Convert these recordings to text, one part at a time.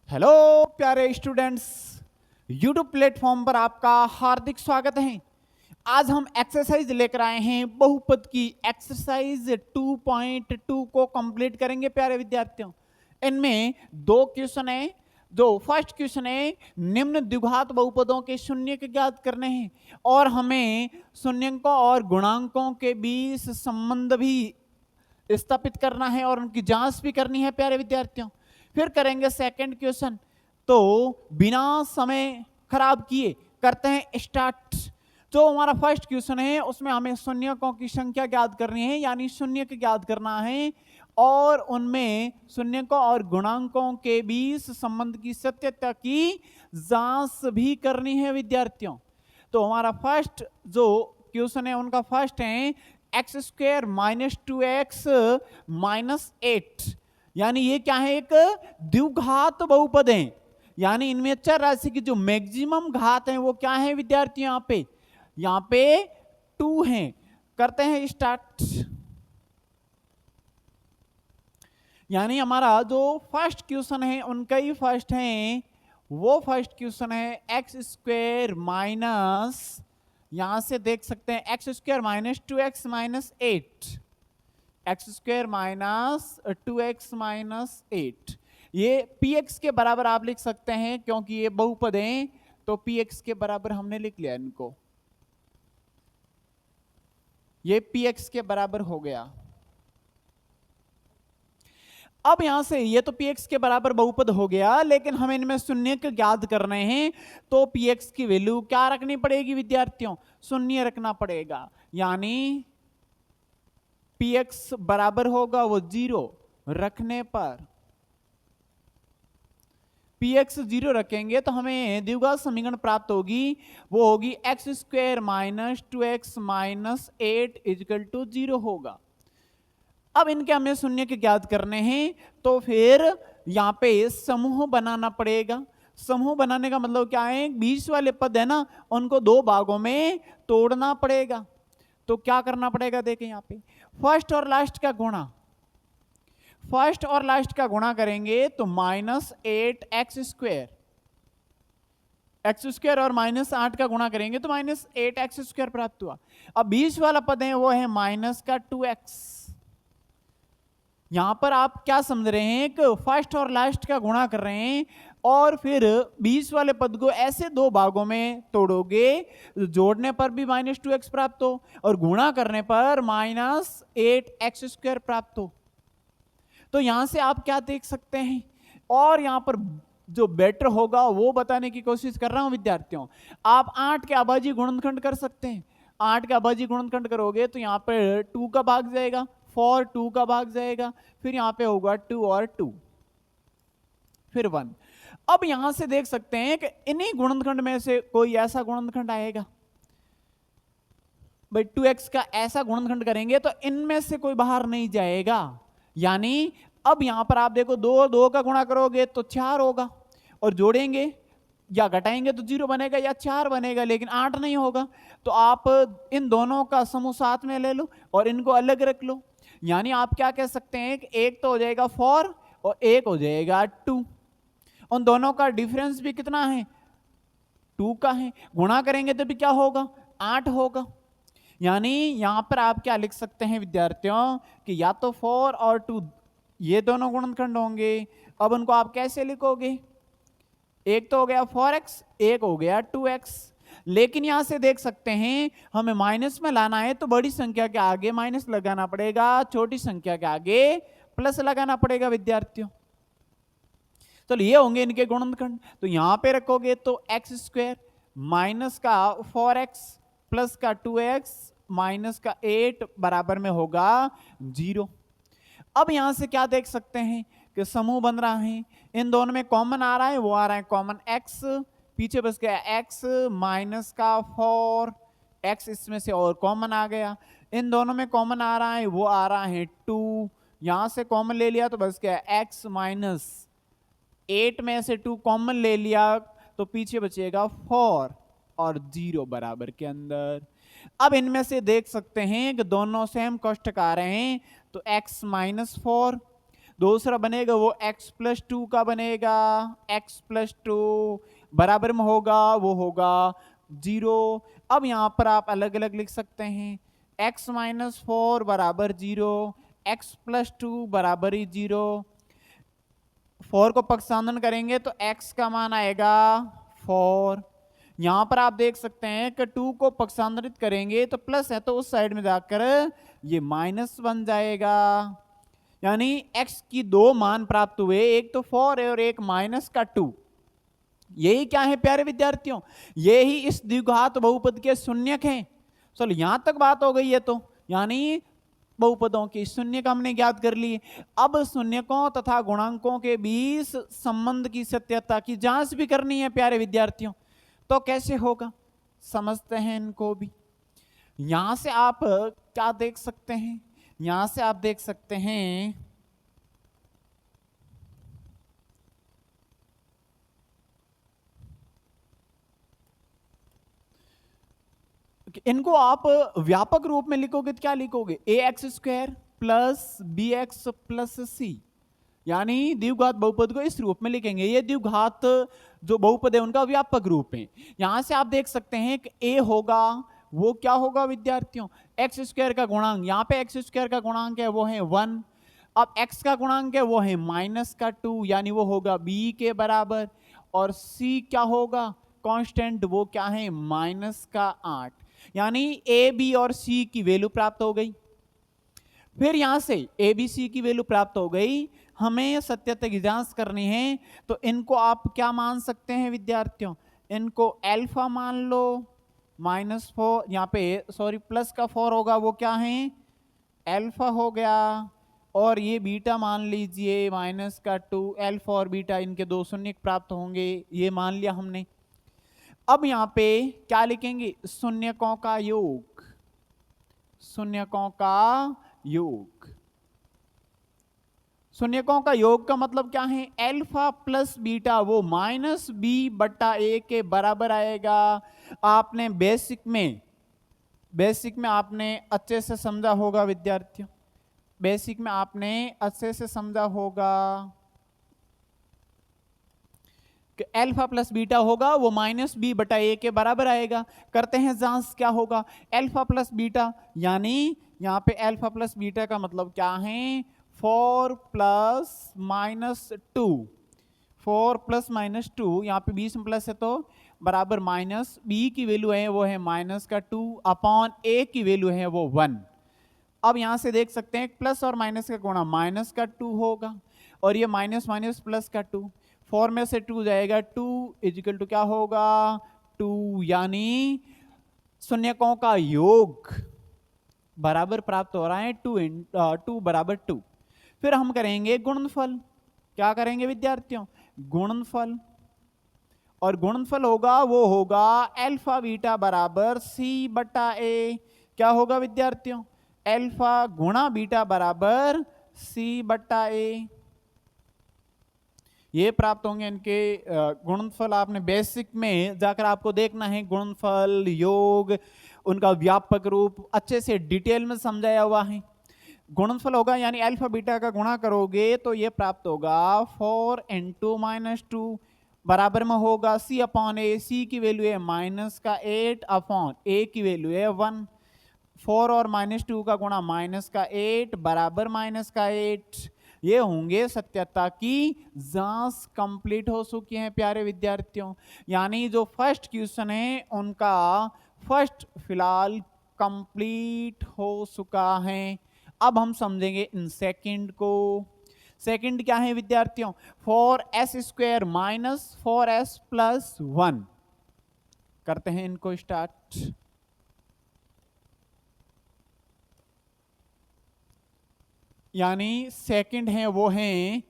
Hello प्यारे students, YouTube platform पर आपका हार्दिक स्वागत है। आज हम एक्सरसाइज लेकर आए हैं, बहुपद की एक्सरसाइज 2.2 को कंप्लीट करेंगे प्यारे विद्यार्थियों। इनमें दो क्वेश्चन है। फर्स्ट क्वेश्चन है, निम्न द्विघात बहुपदों के शून्यक ज्ञात करने हैं और हमें शून्यकों और गुणांकों के बीच संबंध भी स्थापित करना है और उनकी जांच भी करनी है प्यारे विद्यार्थियों। फिर करेंगे सेकंड क्वेश्चन। तो बिना समय खराब किए करते हैं स्टार्ट। जो हमारा फर्स्ट क्वेश्चन है उसमें हमें शून्यकों की संख्या ज्ञात करनी है, यानी शून्यक ज्ञात करना है और उनमें शून्यकों और गुणांकों के बीच संबंध की सत्यता की जांच भी करनी है विद्यार्थियों। तो हमारा फर्स्ट जो क्वेश्चन है उनका फर्स्ट है x square minus 2x minus 8, यानी ये क्या है, एक द्विघात बहुपद है। यानी इनमें चर राशि की जो मैक्सिमम घात है वो क्या है विद्यार्थी, यहाँ पे 2 है। करते हैं स्टार्ट। यानी हमारा जो फर्स्ट क्वेश्चन है उनका ही फर्स्ट है, वो फर्स्ट क्वेश्चन है एक्स स्क्वायर माइनस, यहां से देख सकते हैं x square minus 2x minus 8, x square minus 2x minus 8। ये px के बराबर आप लिख सकते हैं क्योंकि ये बहुपद हैं, तो px के बराबर हमने लिख लिया इनको, ये px के बराबर हो गया। अब यहां से ये तो px के बराबर बहुपद हो गया, लेकिन हमें इनमें शून्य ज्ञात करने हैं, तो px की वैल्यू क्या रखनी पड़ेगी विद्यार्थियों, शून्य रखना पड़ेगा। यानी px बराबर होगा वो 0 रखने पर, px 0 रखेंगे तो हमें द्विघात समीकरण प्राप्त होगी, वो होगी X square minus 2x minus 8 equal to 0 होगा। अब इनके हमें शून्य के ज्ञात करने हैं, तो फिर यहां पे समूह बनाना पड़ेगा। समूह बनाने का मतलब क्या है, बीच वाले पद है ना, उनको दो भागों में तोड़ना पड़ेगा। तो क्या करना पड़ेगा, देखें यहां पे फर्स्ट और लास्ट का गुणा, फर्स्ट और लास्ट का गुणा करेंगे तो minus 8 x square, x square और माइनस 8 का गुणा करेंगे तो माइनस 8 एक्स स्क्वायर प्राप्त हुआ। अब बीच वाला पद है वो है माइनस का 2x। यहां पर आप क्या समझ रहे हैं कि फर्स्ट और लास्ट का गुणा कर रहे हैं और फिर बीच वाले पद को ऐसे दो भागों में तोड़ोगे, जोड़ने पर भी माइनस 2x प्राप्त हो और गुणा करने पर माइनस 8 एक्स स्क्वायर प्राप्त हो। तो यहां से आप क्या देख सकते हैं, और यहां पर जो बेटर होगा वो बताने की कोशिश कर रहा हूं विद्यार्थियों। आप 8 के अभाज्य गुणनखंड कर सकते हैं। 8 के अभाज्य गुणनखंड करोगे तो यहां पर 2 का भाग जाएगा, 4 2 का भाग जाएगा, फिर यहां पे होगा 2 और 2, फिर 1। अब यहां से देख सकते हैं कि इन्हीं गुणनखंड में से कोई ऐसा गुणनखंड आएगा, भाई 2x का ऐसा गुणनखंड करेंगे तो इनमें से कोई बाहर नहीं जाएगा। यानी अब यहां पर आप देखो 2 2 का गुणा करोगे तो 4 होगा, और जोड़ेंगे या घटाएंगे तो 0 बनेगा या 4 बनेगा, लेकिन 8 नहीं होगा। तो आप इन दोनों का समूह साथ में ले लो और इनको अलग रख लो। यानी आप क्या कह सकते हैं कि एक तो हो जाएगा 4 और एक हो जाएगा 2। उन दोनों का डिफरेंस भी कितना है, 2 का है। गुणा करेंगे तो भी क्या होगा, 8 होगा। यानी यहां पर आप क्या लिख सकते हैं विद्यार्थियों कि या तो 4 और 2 ये दोनों गुणनखंड होंगे। अब उनको आप कैसे लिखोगे, एक तो हो गया 4x, एक हो गया 2x। लेकिन यहां से देख सकते हैं हमें माइनस में लाना है तो बड़ी संख्या के आगे माइनस लगाना पड़ेगा, छोटी संख्या के आगे प्लस लगाना पड़ेगा विद्यार्थियों। तो ये होंगे इनके गुणनखंड। तो यहां पे रखोगे तो एक्स स्क्वायर माइनस का 4x प्लस का 2x माइनस का 8 बराबर में होगा 0। अब यहां से क्या देख सकते हैं कि समूह बन रहा है, इन दोनों में कॉमन आ रहा है, वो आ रहा है कॉमन x, पीछे बस गया x माइनस का 4x, इसमें से और कॉमन आ गया। इन दोनों में कॉमन आ रहा है, वो आ रहा है 2, यहां से कॉमन ले लिया तो बस गया x माइनस 8 में से 2 कॉमन ले लिया तो पीछे बचेगा 4 और 0 बराबर के अंदर। अब इनमें से देख सकते हैं कि दोनों सेम कोष्ठक आ रहे हैं, तो x माइनस 4, दूसरा बनेगा वो x प्लस 2 का बनेगा, x प्लस 2 बराबर में होगा वो होगा 0। अब यहां पर आप अलग अलग लिख सकते हैं, x माइनस 4 बराबर 0, x प्लस 2 बराबर ही 0। 4 को पक्षांतरण करेंगे तो x का मान आएगा 4। यहां पर आप देख सकते हैं कि 2 को पक्षांतरित करेंगे तो प्लस है तो उस साइड में जाकर ये माइनस बन जाएगा। यानी x की दो मान प्राप्त हुए, एक तो 4 है और एक माइनस का 2। यही क्या है प्यारे विद्यार्थियों, यही इस द्विघात बहुपद के शून्यक हैं। चलो यहां तक बात हो गई है, तो यानी बहुपदों की शून्य का हमने ज्ञात कर ली। अब शून्यकों तथा गुणांकों के बीच संबंध की सत्यता की जांच भी करनी है प्यारे विद्यार्थियों। तो कैसे होगा, समझते हैं इनको भी। यहां से आप क्या देख सकते हैं, यहां से आप देख सकते हैं कि इनको आप व्यापक रूप में लिखोगे तो क्या लिखोगे, A X square plus B X plus C, यानी द्विघात बहुपद को इस रूप में लिखेंगे। ये द्विघात जो बहुपद है उनका व्यापक रूप है। यहां से आप देख सकते हैं कि ए होगा वो क्या होगा विद्यार्थियों, एक्स स्क्वायर का गुणांक, यहाँ पे एक्स स्क्वायर का गुणांक है वो है 1। अब एक्स का गुणांक है वो है माइनस का 2, यानी वो होगा बी के बराबर। और सी क्या होगा कांस्टेंट, वो क्या है माइनस का 8। यानी ए बी और सी की वैल्यू प्राप्त हो गई। फिर यहां से ए बी सी की वैल्यू प्राप्त हो गई, हमें सत्यता की जांच करनी है। तो इनको आप क्या मान सकते हैं विद्यार्थियों, इनको अल्फा मान लो, -4 यहाँ पे सॉरी प्लस का 4 होगा वो क्या है अल्फा हो गया, और ये बीटा मान लीजिए माइनस का 2। अल्फा और बीटा इनके दो शून्य प्राप्त होंगे, ये मान लिया हमने। अब यहाँ पे क्या लिखेंगे, शून्यकों का योग, शून्यकों का योग। शून्यकों का योग का मतलब क्या है, अल्फा प्लस बीटा वो माइनस बी बट्टा ए के बराबर आएगा। आपने बेसिक में आपने अच्छे से समझा होगा विद्यार्थियों, बेसिक में आपने अच्छे से समझा होगा कि अल्फा प्लस बीटा होगा वो माइनस बी बटा ए के बराबर आएगा। करते हैं जांच, क्या होगा अल्फा प्लस बीटा, यानी यहाँ पे अल्फा प्लस बीटा का मतलब क्या है 4 प्लस माइनस 2, 4 प्लस माइनस 2, यहाँ पे 20 में प्लस है तो बराबर माइनस, बी की वैल्यू है वो है माइनस का 2 अपॉन ए की वैल्यू है वो 1। अब यहां से देख सकते हैं प्लस और माइनस का गुणा माइनस का 2 होगा, और ये माइनस माइनस प्लस का 2, 4 में से 2 जाएगा, 2 इजिकल टू क्या होगा 2, यानी शून्यकों का योग बराबर प्राप्त हो रहा है 2 बराबर 2। फिर हम करेंगे गुणनफल, क्या करेंगे विद्यार्थियों गुणनफल, और गुणनफल होगा वो होगा अल्फा बीटा बराबर सी बटा ए। क्या होगा विद्यार्थियों, अल्फा गुणा बीटा बराबर सी बटा ए, ये प्राप्त होंगे इनके गुणनफल। आपने बेसिक में जाकर आपको देखना है गुणनफल योग उनका व्यापक रूप अच्छे से डिटेल में समझाया हुआ है। गुणनफल होगा यानी अल्फा बीटा का गुणा करोगे तो ये प्राप्त होगा 4 इंटू माइनस 2 बराबर में होगा सी अपॉन ए, सी की वैल्यू है माइनस का 8 अपॉन ए की वैल्यू है 1। 4 और माइनस 2 का गुणा माइनस का 8 बराबर माइनस का 8। ये होंगे सत्यता की जांच कंप्लीट हो चुकी है प्यारे विद्यार्थियों। यानी जो फर्स्ट क्वेश्चन है उनका फर्स्ट फिलहाल कंप्लीट हो चुका है। अब हम समझेंगे इन सेकंड को। सेकंड क्या है विद्यार्थियों, 4s square minus 4s plus 1। करते हैं इनको स्टार्ट। यानी सेकंड है वो है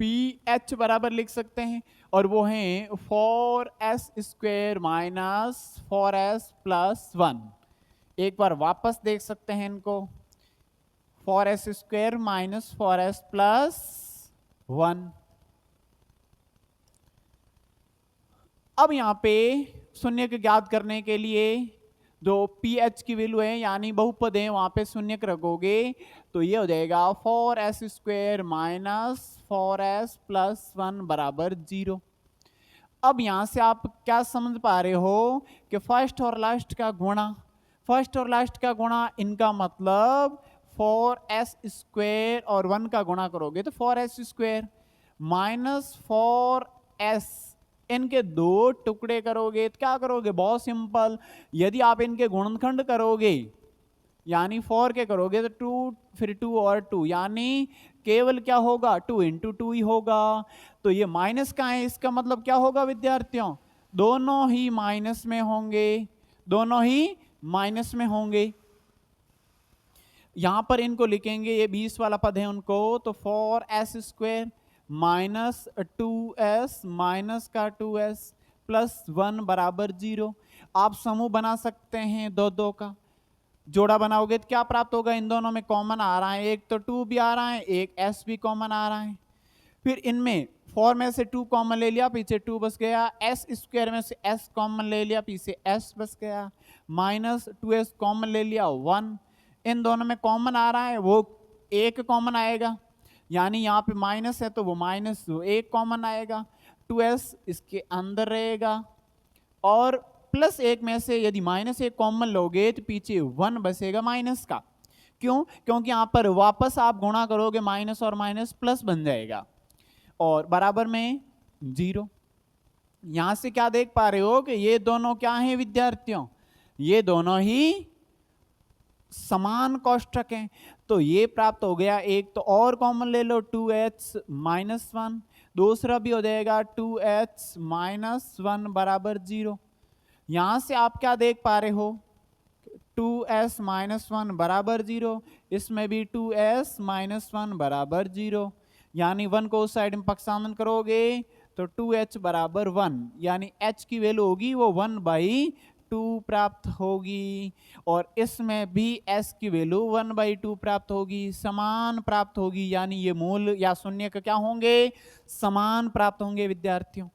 पी एच बराबर लिख सकते हैं, और वो है 4s square minus 4s plus 1। एक बार वापस देख सकते हैं इनको, 4s square minus 4s plus 1। अब यहां पे शून्य को ज्ञात करने के लिए जो पी एच की वैल्यू है यानी बहुपद है वहां पे शून्य रखोगे तो ये हो जाएगा 4s² माइनस 4s प्लस 1 बराबर 0। अब यहां से आप क्या समझ पा रहे हो कि फर्स्ट और लास्ट का गुणा, फर्स्ट और लास्ट का गुणा इनका मतलब 4s² और 1 का गुणा करोगे तो 4s² माइनस 4s, इनके दो टुकड़े करोगे तो क्या करोगे, बहुत सिंपल, यदि आप इनके गुणनखंड करोगे यानी 4 के करोगे तो 2, फिर 2 और 2 यानी केवल क्या होगा 2 इंटू 2 ही होगा। तो ये माइनस का है, इसका मतलब क्या होगा विद्यार्थियों, दोनों ही माइनस में होंगे, दोनों ही माइनस में होंगे। यहां पर इनको लिखेंगे, ये 20 वाला पद है उनको, तो 4s² माइनस 2s माइनस का 2s प्लस 1 बराबर 0। आप समूह बना सकते हैं दो दो का, जोड़ा बनाओगे तो क्या प्राप्त होगा, इन दोनों में कॉमन आ रहा है, एक तो 2 भी आ रहा है, एक s भी कॉमन आ रहा है। फिर इनमें 4 में से 2 कॉमन ले लिया, पीछे 2 बच गया, s² में से s कॉमन ले लिया, पीछे s बच गया, माइनस 2s कॉमन ले लिया 1। इन दोनों में कॉमन आ रहा है, वो एक कॉमन आएगा, यानी यहाँ पे माइनस है तो वो माइनस एक कॉमन आएगा, 2s इसके अंदर रहेगा, और प्लस एक में से यदि माइनस एक कॉमन लोगे तो पीछे 1 बचेगा माइनस का। क्यों, क्योंकि यहां पर वापस आप गुणा करोगे माइनस और माइनस प्लस बन जाएगा और बराबर में 0। यहां से क्या देख पा रहे हो कि ये दोनों क्या हैं विद्यार्थियों, ये दोनों ही समान कोष्ठक हैं। तो ये प्राप्त हो गया, एक तो और कॉमन ले लो 2h माइनस 1, दूसरा भी हो जाएगा 2h माइनस 1 बराबर 0। यहां से आप क्या देख पा रहे हो, 2s माइनस 1 बराबर 0, इसमें भी 2s माइनस 1 बराबर 0, यानी 1 को उस साइड में पक्षांतरण करोगे तो 2h बराबर 1, यानी h की वैल्यू होगी वो 1/2 प्राप्त होगी, और इसमें भी s की वैल्यू 1/2 प्राप्त होगी, समान प्राप्त होगी, यानी ये मूल या शून्य का क्या होंगे, समान प्राप्त होंगे विद्यार्थियों।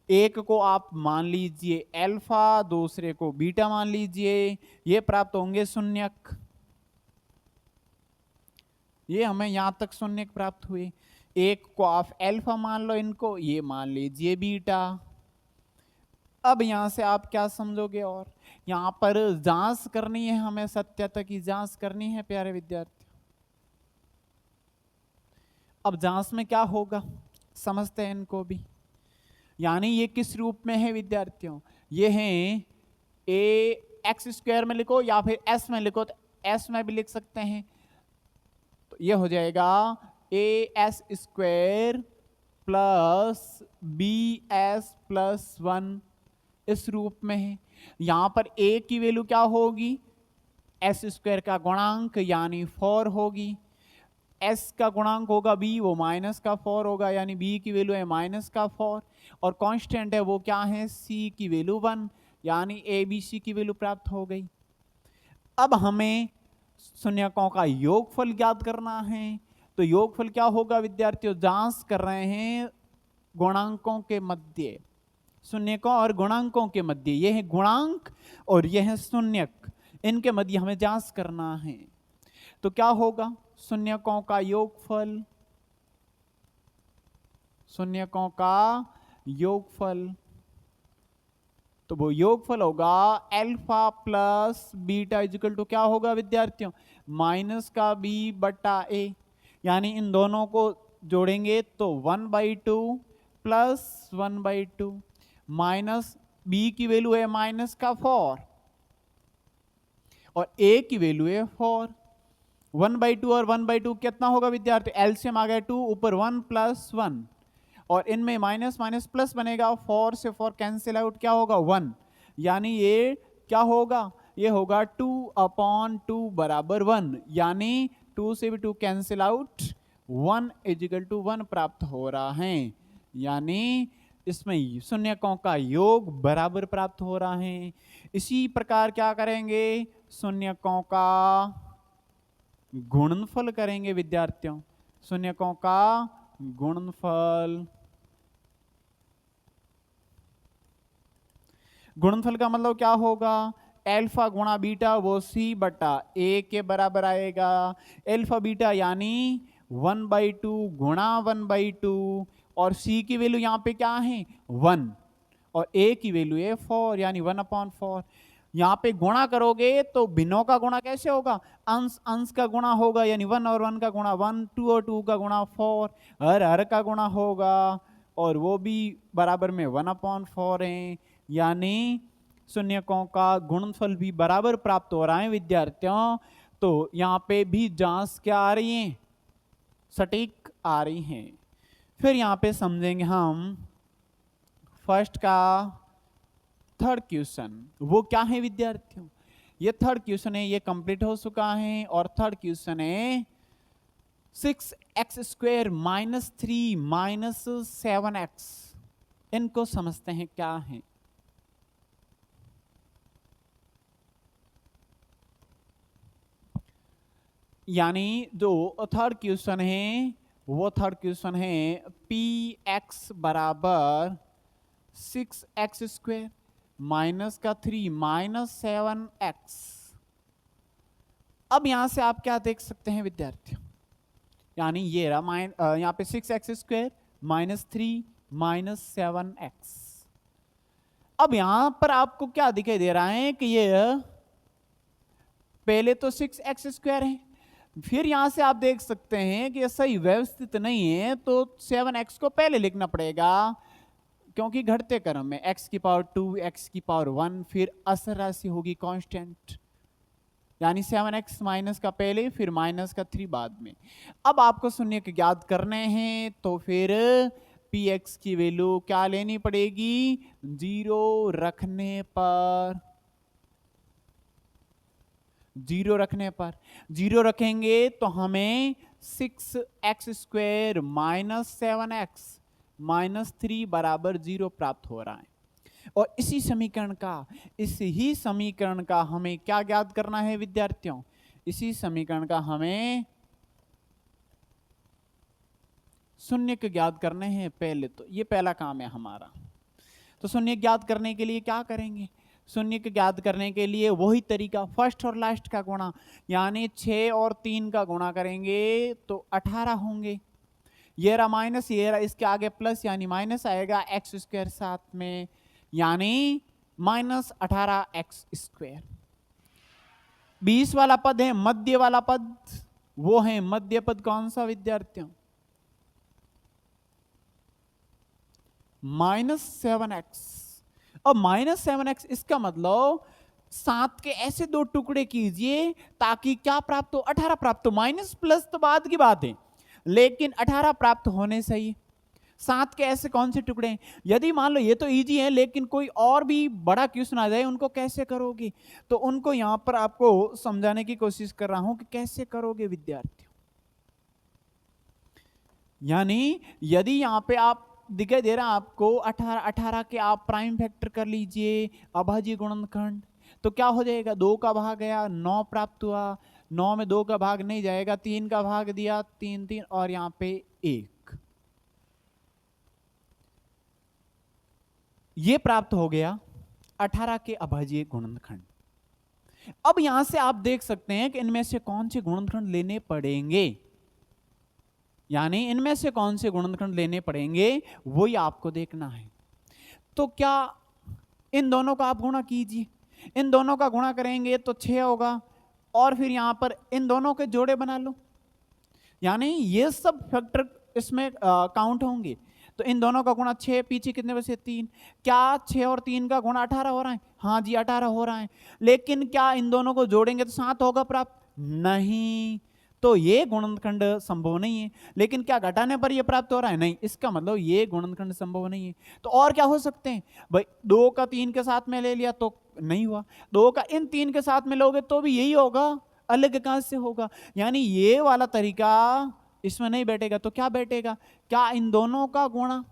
एक को आप मान लीजिए अल्फा, दूसरे को बीटा मान लीजिए, ये प्राप्त होंगे शून्यक। ये हमें यहां तक शून्यक प्राप्त हुए। एक को आप अल्फा मान लो, इनको ये मान लीजिए बीटा। अब यहां से आप क्या समझोगे, और यहां पर जांच करनी है, हमें सत्यता की जांच करनी है प्यारे विद्यार्थी। अब जांच में क्या होगा समझते हैं इनको भी, यानी ये किस रूप में है विद्यार्थियों, ये हैं ax² में लिखो या फिर s में लिखो, तो s में भी लिख सकते हैं, तो ये हो जाएगा as² प्लस bs प्लस 1, इस रूप में है। यहां पर a की वैल्यू क्या होगी, s² का गुणांक यानी 4 होगी, s का गुणांक होगा b, वो माइनस का 4 होगा, यानी b की वैल्यू है माइनस का 4, और कांस्टेंट है वो क्या है, c की वैल्यू 1, यानी abc की वैल्यू प्राप्त हो गई। अब हमें शून्यकों का योगफल ज्ञात करना है, तो योगफल क्या होगा विद्यार्थियों, जांच कर रहे हैं गुणांकों के मध्य, शून्यकों और गुणांकों के मध्य, यह है गुणांक और यह है शून्यक, इनके मध्य हमें जांच करना है। तो क्या होगा, शून्यकों का योगफल, शून्यकों का योगफल, तो वो योगफल होगा alpha plus beta equal to क्या होगा विद्यार्थियों, माइनस का b बटा a, यानी इन दोनों को जोड़ेंगे तो 1/2 प्लस 1/2, माइनस b की वैल्यू है माइनस का 4 और a की वैल्यू है 4, 1/2 और 1/2 कितना होगा विद्यार्थी, एलसीएम आ गया 2, ऊपर 1 प्लस 1, और इनमें माइनस माइनस प्लस बनेगा, 4 से 4 कैंसिल आउट क्या होगा 1, यानी ये क्या होगा, ये होगा 2/2 बराबर 1, यानी 2 से भी 2 कैंसिल आउट, 1 इजिकल टू 1 प्राप्त हो रहा है, यानी इसमें शून्यकों का योग बराबर प्राप्त हो रहा है। इसी प्रकार क्या करेंगे, शून्यकों का गुणनफल करेंगे विद्यार्थियों, शून्यकों का गुणनफल, गुणनफल का मतलब क्या होगा एल्फा गुणा बीटा वो सी बटा ए के बराबर आएगा। एल्फा बीटा यानी 1/2 गुणा 1/2, और सी की वैल्यू यहाँ पे क्या है 1, और ए की वैल्यू है 4 यानी 1/4। यहाँ पे गुणा करोगे तो भिन्नों का गुणा कैसे होगा, अंश अंश का गुणा होगा, यानी 1 और 1 का गुणा 1, 2 और 2 का गुणा 4, हर हर का गुणा होगा, और वो भी बराबर में 1/4 है, यानी शून्यकों का गुणनफल भी बराबर प्राप्त हो रहा है विद्यार्थियों। तो यहाँ पे भी जांच क्या आ रही है, सटीक आ रही है। फिर यहाँ पे समझेंगे हम फर्स्ट का थर्ड क्वेश्चन, वो क्या है विद्यार्थियों, ये थर्ड क्वेश्चन है, ये कंप्लीट हो चुका है। और थर्ड क्वेश्चन है 6x² - 3 - 7x, इनको समझते हैं क्या है। यानी जो थर्ड क्वेश्चन है वो थर्ड क्वेश्चन है px बराबर 6x² माइनस का 3 - 7x। अब यहां से आप क्या देख सकते हैं विद्यार्थियों, यानी ये रहा यहाँ पे 6x² - 3 - 7x। अब यहां पर आपको क्या दिखाई दे रहा है कि ये पहले तो 6x² है, फिर यहां से आप देख सकते हैं कि ये सही व्यवस्थित नहीं है, तो 7x को पहले लिखना पड़ेगा, क्योंकि घटते क्रम में x⁻2 x⁻1, फिर असर राशि होगी कांस्टेंट, यानी 7x माइनस का पहले फिर माइनस का 3 बाद में। अब आपको शून्य के ज्ञात करने हैं, तो फिर px की वैल्यू क्या लेनी पड़ेगी, 0 रखने पर, 0 रखने पर, 0 रखेंगे तो हमें 6x² - 7x - 3 बराबर 0 प्राप्त हो रहा है। और इसी समीकरण का हमें क्या ज्ञात करना है विद्यार्थियों, इसी समीकरण का हमें शून्य के ज्ञात करने हैं पहले, तो ये पहला काम है हमारा। तो शून्य ज्ञात करने के लिए क्या करेंगे, शून्य के ज्ञात करने के लिए वही तरीका, फर्स्ट और लास्ट का गुणा, यानी 6 और 3 का गुणा करेंगे तो 18 होंगे। ये रहा माइनस, ये रहा इसके आगे प्लस, यानी माइनस आएगा x² साथ में, यानी -18x²। 20 वाला पद है मध्य वाला पद, वो है मध्य पद कौन सा विद्यार्थियों, -7x। अब -7x इसका मतलब 7 के ऐसे 2 टुकड़े कीजिए ताकि क्या प्राप्त हो, 18 प्राप्त हो। माइनस प्लस तो बाद की बात है, लेकिन 18 प्राप्त होने चाहिए। 7 के ऐसे कौन से टुकड़े हैं, यदि मान लो ये तो इजी है, लेकिन कोई और भी बड़ा क्वेश्चन आ जाए, उनको कैसे करोगे, तो उनको यहां पर आपको समझाने की कोशिश कर रहा हूं कि कैसे करोगे विद्यार्थियों। यानी यदि यहां पे आप दिखाई दे रहा है आपको 18 के आप प्राइम फैक्टर कर लीजिए अभाज्य गुणनखंड, तो क्या हो जाएगा, 2 का भाग गया 9 प्राप्त हुआ, 9 में 2 का भाग नहीं जाएगा, 3 का भाग दिया 3 3, और यहां पे 1, ये प्राप्त हो गया 18 के अभाज्य गुणनखंड। अब यहां से आप देख सकते हैं कि इनमें से कौन से गुणनखंड लेने पड़ेंगे, यानी इनमें से कौन से गुणनखंड लेने पड़ेंगे वही आपको देखना है। तो क्या इन दोनों का आप गुणा कीजिए, इन दोनों का गुणा करेंगे तो 6 होगा, और फिर यहां पर इन दोनों के जोड़े बना लो, यानी ये सब फैक्टर इसमें काउंट होंगे। तो इन दोनों का गुणा 6, पीछे कितने बचे 3, क्या 6 और 3 का गुणा 18 हो रहा है, हाँ जी 18 हो रहा है, लेकिन क्या इन दोनों को जोड़ेंगे तो 7 होगा प्राप्त, नहीं, तो ये गुणनखंड संभव नहीं है। लेकिन क्या घटाने पर ये प्राप्त हो रहा है, नहीं, इसका मतलब ये गुणनखंड संभव नहीं है। तो और क्या हो सकते हैं भाई, 2 का 3 के साथ में ले लिया तो नहीं हुआ, 2 का इन 3 के साथ में लोगे तो भी यही होगा, अलग कहां से होगा, यानी ये वाला तरीका इसमें नहीं बैठेगा। तो क्या बैठेगा, क्या इन दोनों का गुणा,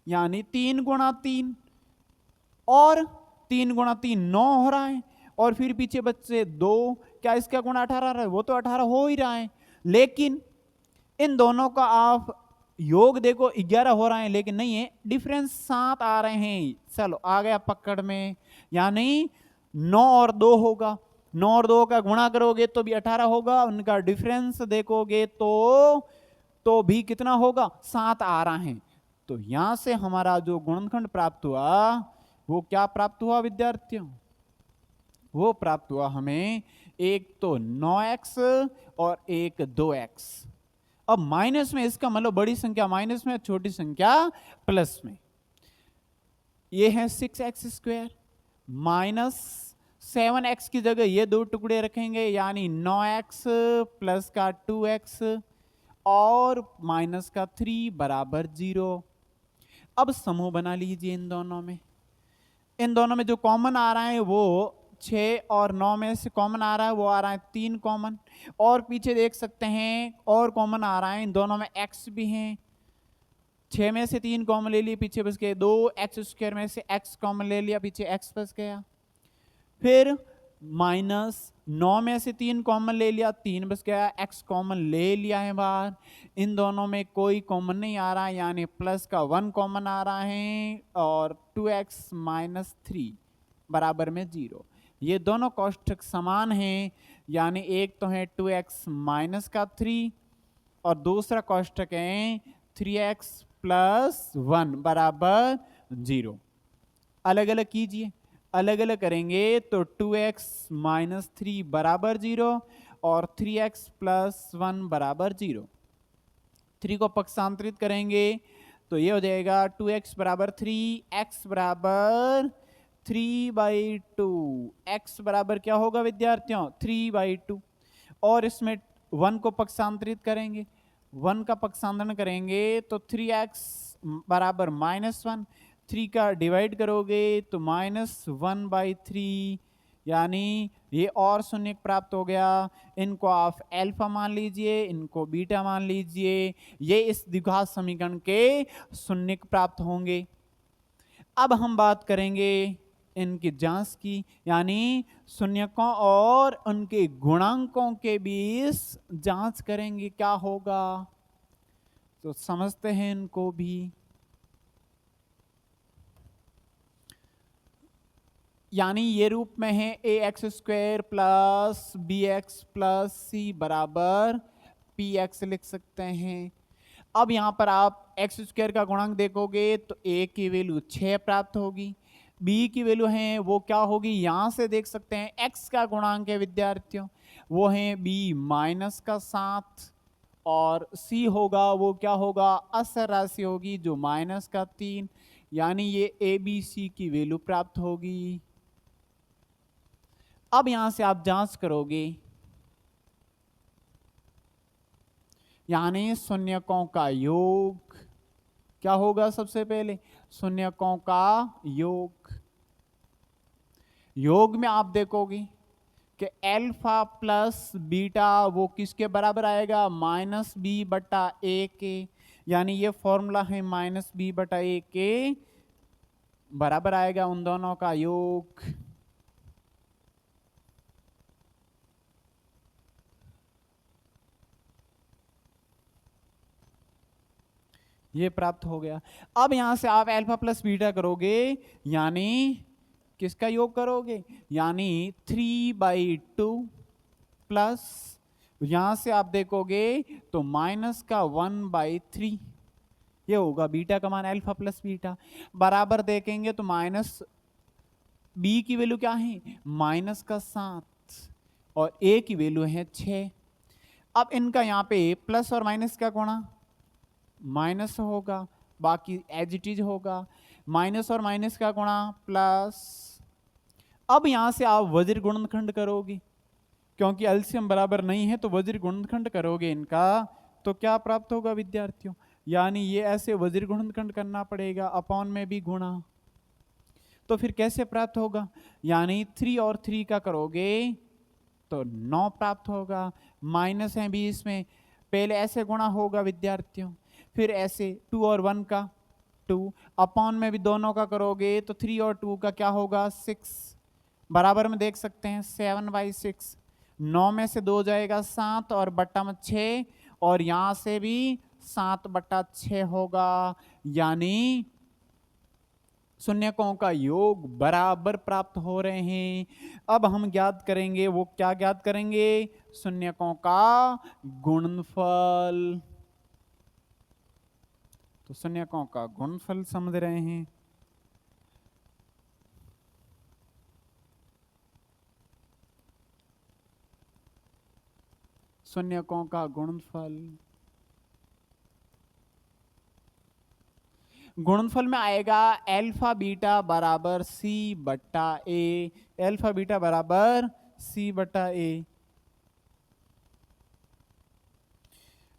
यानी 3 गुणा 3 और 3 गुणा 3 9 हो रहा है, और फिर पीछे बच्चे 2, क्या इसका गुणा 18 रहा है, वो तो 18 हो ही रहा है, लेकिन इन दोनों का आप योग देखो 11 हो रहा है, लेकिन नहीं है, डिफरेंस 7 आ रहे हैं। चलो आ गया पकड़ में, यानी 9 और 2 होगा, 9 और 2 का गुणा करोगे तो भी 18 होगा, उनका डिफरेंस देखोगे तो भी कितना होगा, 7 आ रहा है। तो यहां से हमारा जो गुणनखंड प्राप्त हुआ वो क्या प्राप्त हुआ विद्यार्थियों, वो प्राप्त हुआ हमें एक तो 9x और एक 2x। अब माइनस में इसका मतलब बड़ी संख्या माइनस में, छोटी संख्या प्लस में। ये है 6x² माइनस 7x की जगह ये दो टुकड़े रखेंगे, यानी 9x प्लस का 2x और माइनस का 3 बराबर 0। अब समूह बना लीजिए इन दोनों में जो कॉमन आ रहा है वो 6 और 9 में से कॉमन आ रहा है, वो आ रहा है 3 कॉमन। और पीछे देख सकते हैं और कॉमन आ रहा है, इन दोनों में x भी हैं, 6 में से 3 कॉमन ले लिए, पीछे बच गए 2x² में से x कॉमन ले लिया, पीछे x बच गया। फिर माइनस 9 में से 3 कॉमन ले लिया, 3 बच गया, x कॉमन ले लिया है बाहर। इन दोनों में कोई कॉमन नहीं आ रहा है, यानी प्लस का 1 कॉमन आ रहा है और 2x माइनस 3 बराबर में 0। ये दोनों कोष्ठक समान हैं, यानी एक तो है 2x माइनस का 3 और दूसरा कोष्ठक है 3x प्लस 1 बराबर 0। अलग अलग कीजिए, अलग अलग करेंगे तो 2x माइनस 3 बराबर 0 और 3x प्लस 1 बराबर 0। 3 को पक्षांतरित करेंगे तो ये हो जाएगा 2x बराबर 3, x बराबर 3/2। x बराबर क्या होगा विद्यार्थियों, 3/2। और इसमें 1 को पक्षांतरित करेंगे, 1 का पक्षांतरण करेंगे तो 3x बराबर -1, 3 का डिवाइड करोगे तो -1/3, यानी ये और शून्य प्राप्त हो गया। इनको आप अल्फा मान लीजिए, इनको बीटा मान लीजिए, ये इस द्विघात समीकरण के शून्य प्राप्त होंगे। अब हम बात करेंगे इनकी जांच की, यानी शून्यकों और उनके गुणांकों के बीच जांच करेंगे क्या होगा, तो समझते हैं इनको भी। यानी ये रूप में है ax² plus bx plus c बराबर px लिख सकते हैं। अब यहां पर आप x² का गुणांक देखोगे तो a की वैल्यू 6 प्राप्त होगी, b की वैल्यू है वो क्या होगी, यहां से देख सकते हैं x का गुणांक है विद्यार्थियों, वो है b माइनस का 7 और c होगा वो क्या होगा, असर राशि होगी जो माइनस का 3, यानी ये abc की वैल्यू प्राप्त होगी। अब यहां से आप जांच करोगे, यानी शून्यकों का योग क्या होगा, सबसे पहले शून्यकों का योग में आप देखोगे कि अल्फा प्लस बीटा वो किसके बराबर आएगा, -b/a के, यानी ये फॉर्मूला है -b/a के बराबर आएगा उन दोनों का योग। ये प्राप्त हो गया। अब यहां से आप अल्फा प्लस बीटा करोगे, यानी किसका योग करोगे, यानी 3/2 प्लस यहां से आप देखोगे तो माइनस का 1/3, ये होगा बीटा का मान अल्फा प्लस बीटा, बराबर देखेंगे तो माइनस बी की वैल्यू क्या है, माइनस का 7 और ए की वैल्यू है 6। अब इनका यहां पे प्लस और माइनस का गुणा माइनस होगा, बाकी एज इट इज होगा, माइनस और माइनस का गुणा प्लस। अब यहां से आप वज्र गुणनखंड करोगे, क्योंकि एलसीएम बराबर नहीं है तो वज्र गुणनखंड करोगे इनका, तो क्या प्राप्त होगा विद्यार्थियों, यानी ये ऐसे वज्र गुणनखंड करना पड़ेगा, अपॉन में भी गुणा। तो फिर कैसे प्राप्त होगा, यानी 3 और 3 का करोगे तो 9 प्राप्त होगा, माइनस है 20 में, पहले ऐसे गुणा होगा विद्यार्थियों, फिर ऐसे 2 और 1 का 2, अपॉन में भी दोनों का करोगे तो 3 और 2 का क्या होगा 6, बराबर में देख सकते हैं 7/6, 9 में से 2 जाएगा 7 और बट्टा में 6, और यहां से भी 7/6 होगा, यानी शून्यकों का योग बराबर प्राप्त हो रहे हैं। अब हम ज्ञात करेंगे, वो क्या ज्ञात करेंगे? शून्यकों का गुणनफल। तो शून्यकों का गुणनफल समझ रहे हैं। शून्यकों का गुणनफल, गुणनफल में आएगा अल्फा बीटा बराबर सी बट्टा ए। अल्फा बीटा बराबर सी बट्टा ए,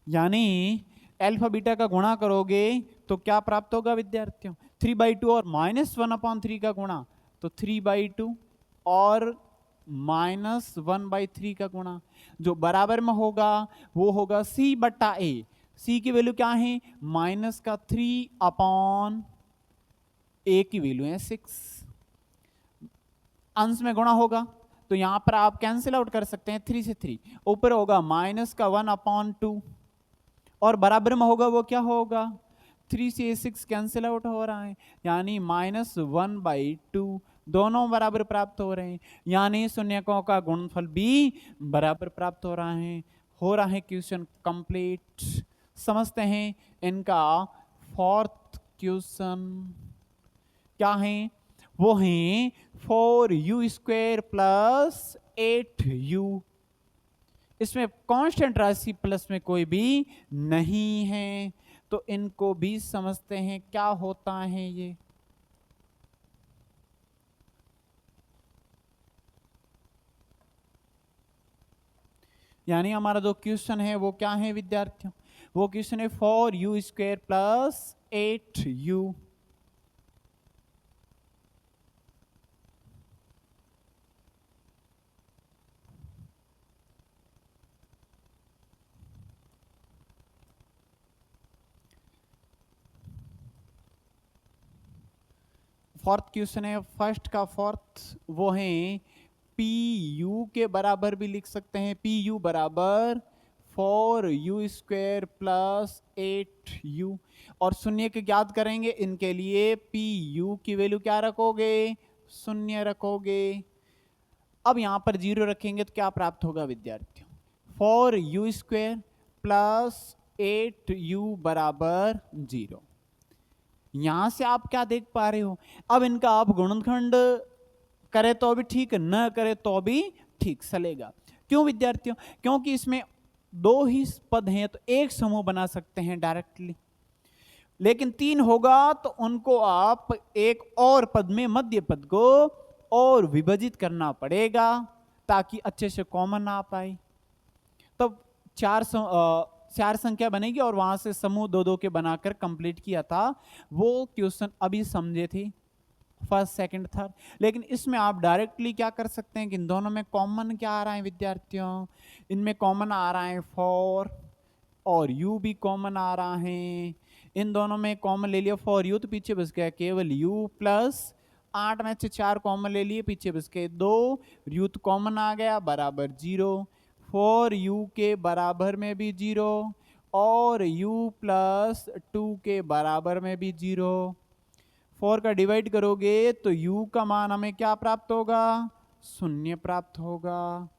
यानी अल्फा बीटा का गुणा करोगे तो क्या प्राप्त होगा विद्यार्थियों? 3/2 और -1/3 का गुणा, तो 3/2 और -1/3 का गुणा जो बराबर में होगा वो होगा सी बट्टा ए। सी की वैल्यू क्या है? -3/a की वैल्यू है 6। अंश में गुणा होगा तो यहां पर आप कैंसिल आउट कर सकते हैं, 3 से 3 ऊपर होगा -1/2 और बराबर में होगा वो क्या होगा? 3 से 6 कैंसिल आउट हो रहा है, यानी -1/2 दोनों बराबर प्राप्त हो रहे हैं, यानी शून्यकों का गुणनफल भी बराबर प्राप्त हो रहा है। Question complete. समझते हैं इनका फोर्थ क्वेश्चन क्या है। वो है 4u² + 8u। इसमें कांस्टेंट राशि प्लस में कोई भी नहीं है, तो इनको भी समझते हैं क्या होता है ये। यानी हमारा जो क्वेश्चन है वो क्या है विद्यार्थियों? वो क्वेश्चन है 4u² + 8u। फोर्थ क्वेश्चन है, फर्स्ट का फोर्थ, वो है पी के बराबर भी लिख सकते हैं, पी बराबर 4u² + 8u। और शून्य के ज्ञात करेंगे, इनके लिए पी की वैल्यू क्या रखोगे? 0 रखोगे। अब यहां पर 0 रखेंगे तो क्या प्राप्त होगा विद्यार्थियों? 4u² + 8u बराबर 0। यहां से आप क्या देख पा रहे हो? अब इनका आप गुणनखंड करे तो भी ठीक, न करे तो भी ठीक चलेगा। क्यों विद्यार्थियों? क्योंकि इसमें 2 ही पद हैं तो एक समूह बना सकते हैं डायरेक्टली, लेकिन 3 होगा तो उनको आप एक और पद में मध्य पद को और विभाजित करना पड़ेगा ताकि अच्छे से कॉमन आ पाए। तब 4 संख्या बनेगी और वहां से समूह 2-2 के बनाकर कंप्लीट किया था। वो क्वेश्चन अभी समझे थे, फर्स्ट सेकंड थर्ड। लेकिन इसमें आप डायरेक्टली क्या कर सकते हैं कि इन दोनों में कॉमन क्या आ रहा है विद्यार्थियों? इनमें कॉमन आ रहा है 4 और u भी कॉमन आ रहा है। इन दोनों में कॉमन ले लिया 4u तो पीछे बच गया केवल u प्लस 8 में से 4 कॉमन ले लिए, पीछे बच के 2, u तो कॉमन आ गया बराबर 0। 4u के बराबर में भी 0 और u प्लस 2 के बराबर में भी 0। 4 का डिवाइड करोगे तो u का मान हमें क्या प्राप्त होगा? 0 प्राप्त होगा।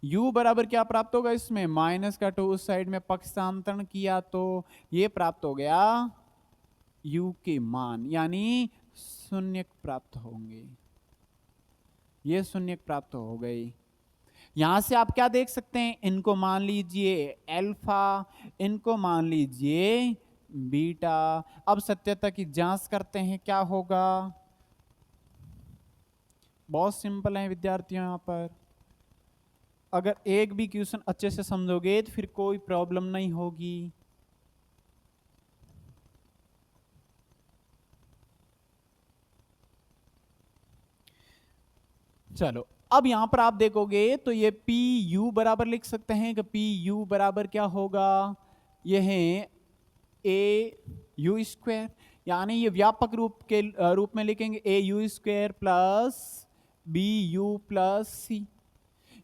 u बराबर क्या प्राप्त होगा? इसमें -2 उस साइड में पक्षांतरण किया तो ये प्राप्त हो गया u के मान, यानी 0 प्राप्त होंगे। ये 0 प्राप्त हो गई। यहां से आप क्या देख सकते हैं? इनको मान लीजिए अल्फा, इनको मान लीजिए बीटा। अब सत्यता की जांच करते हैं क्या होगा। बहुत सिंपल है विद्यार्थियों, यहां पर अगर एक भी क्वेश्चन अच्छे से समझोगे तो फिर कोई प्रॉब्लम नहीं होगी। चलो अब यहां पर आप देखोगे तो ये पी यू बराबर लिख सकते हैं कि पी यू बराबर क्या होगा? ये है a(u²), यानी ये व्यापक रूप में लिखेंगे a(u² + b(u + c),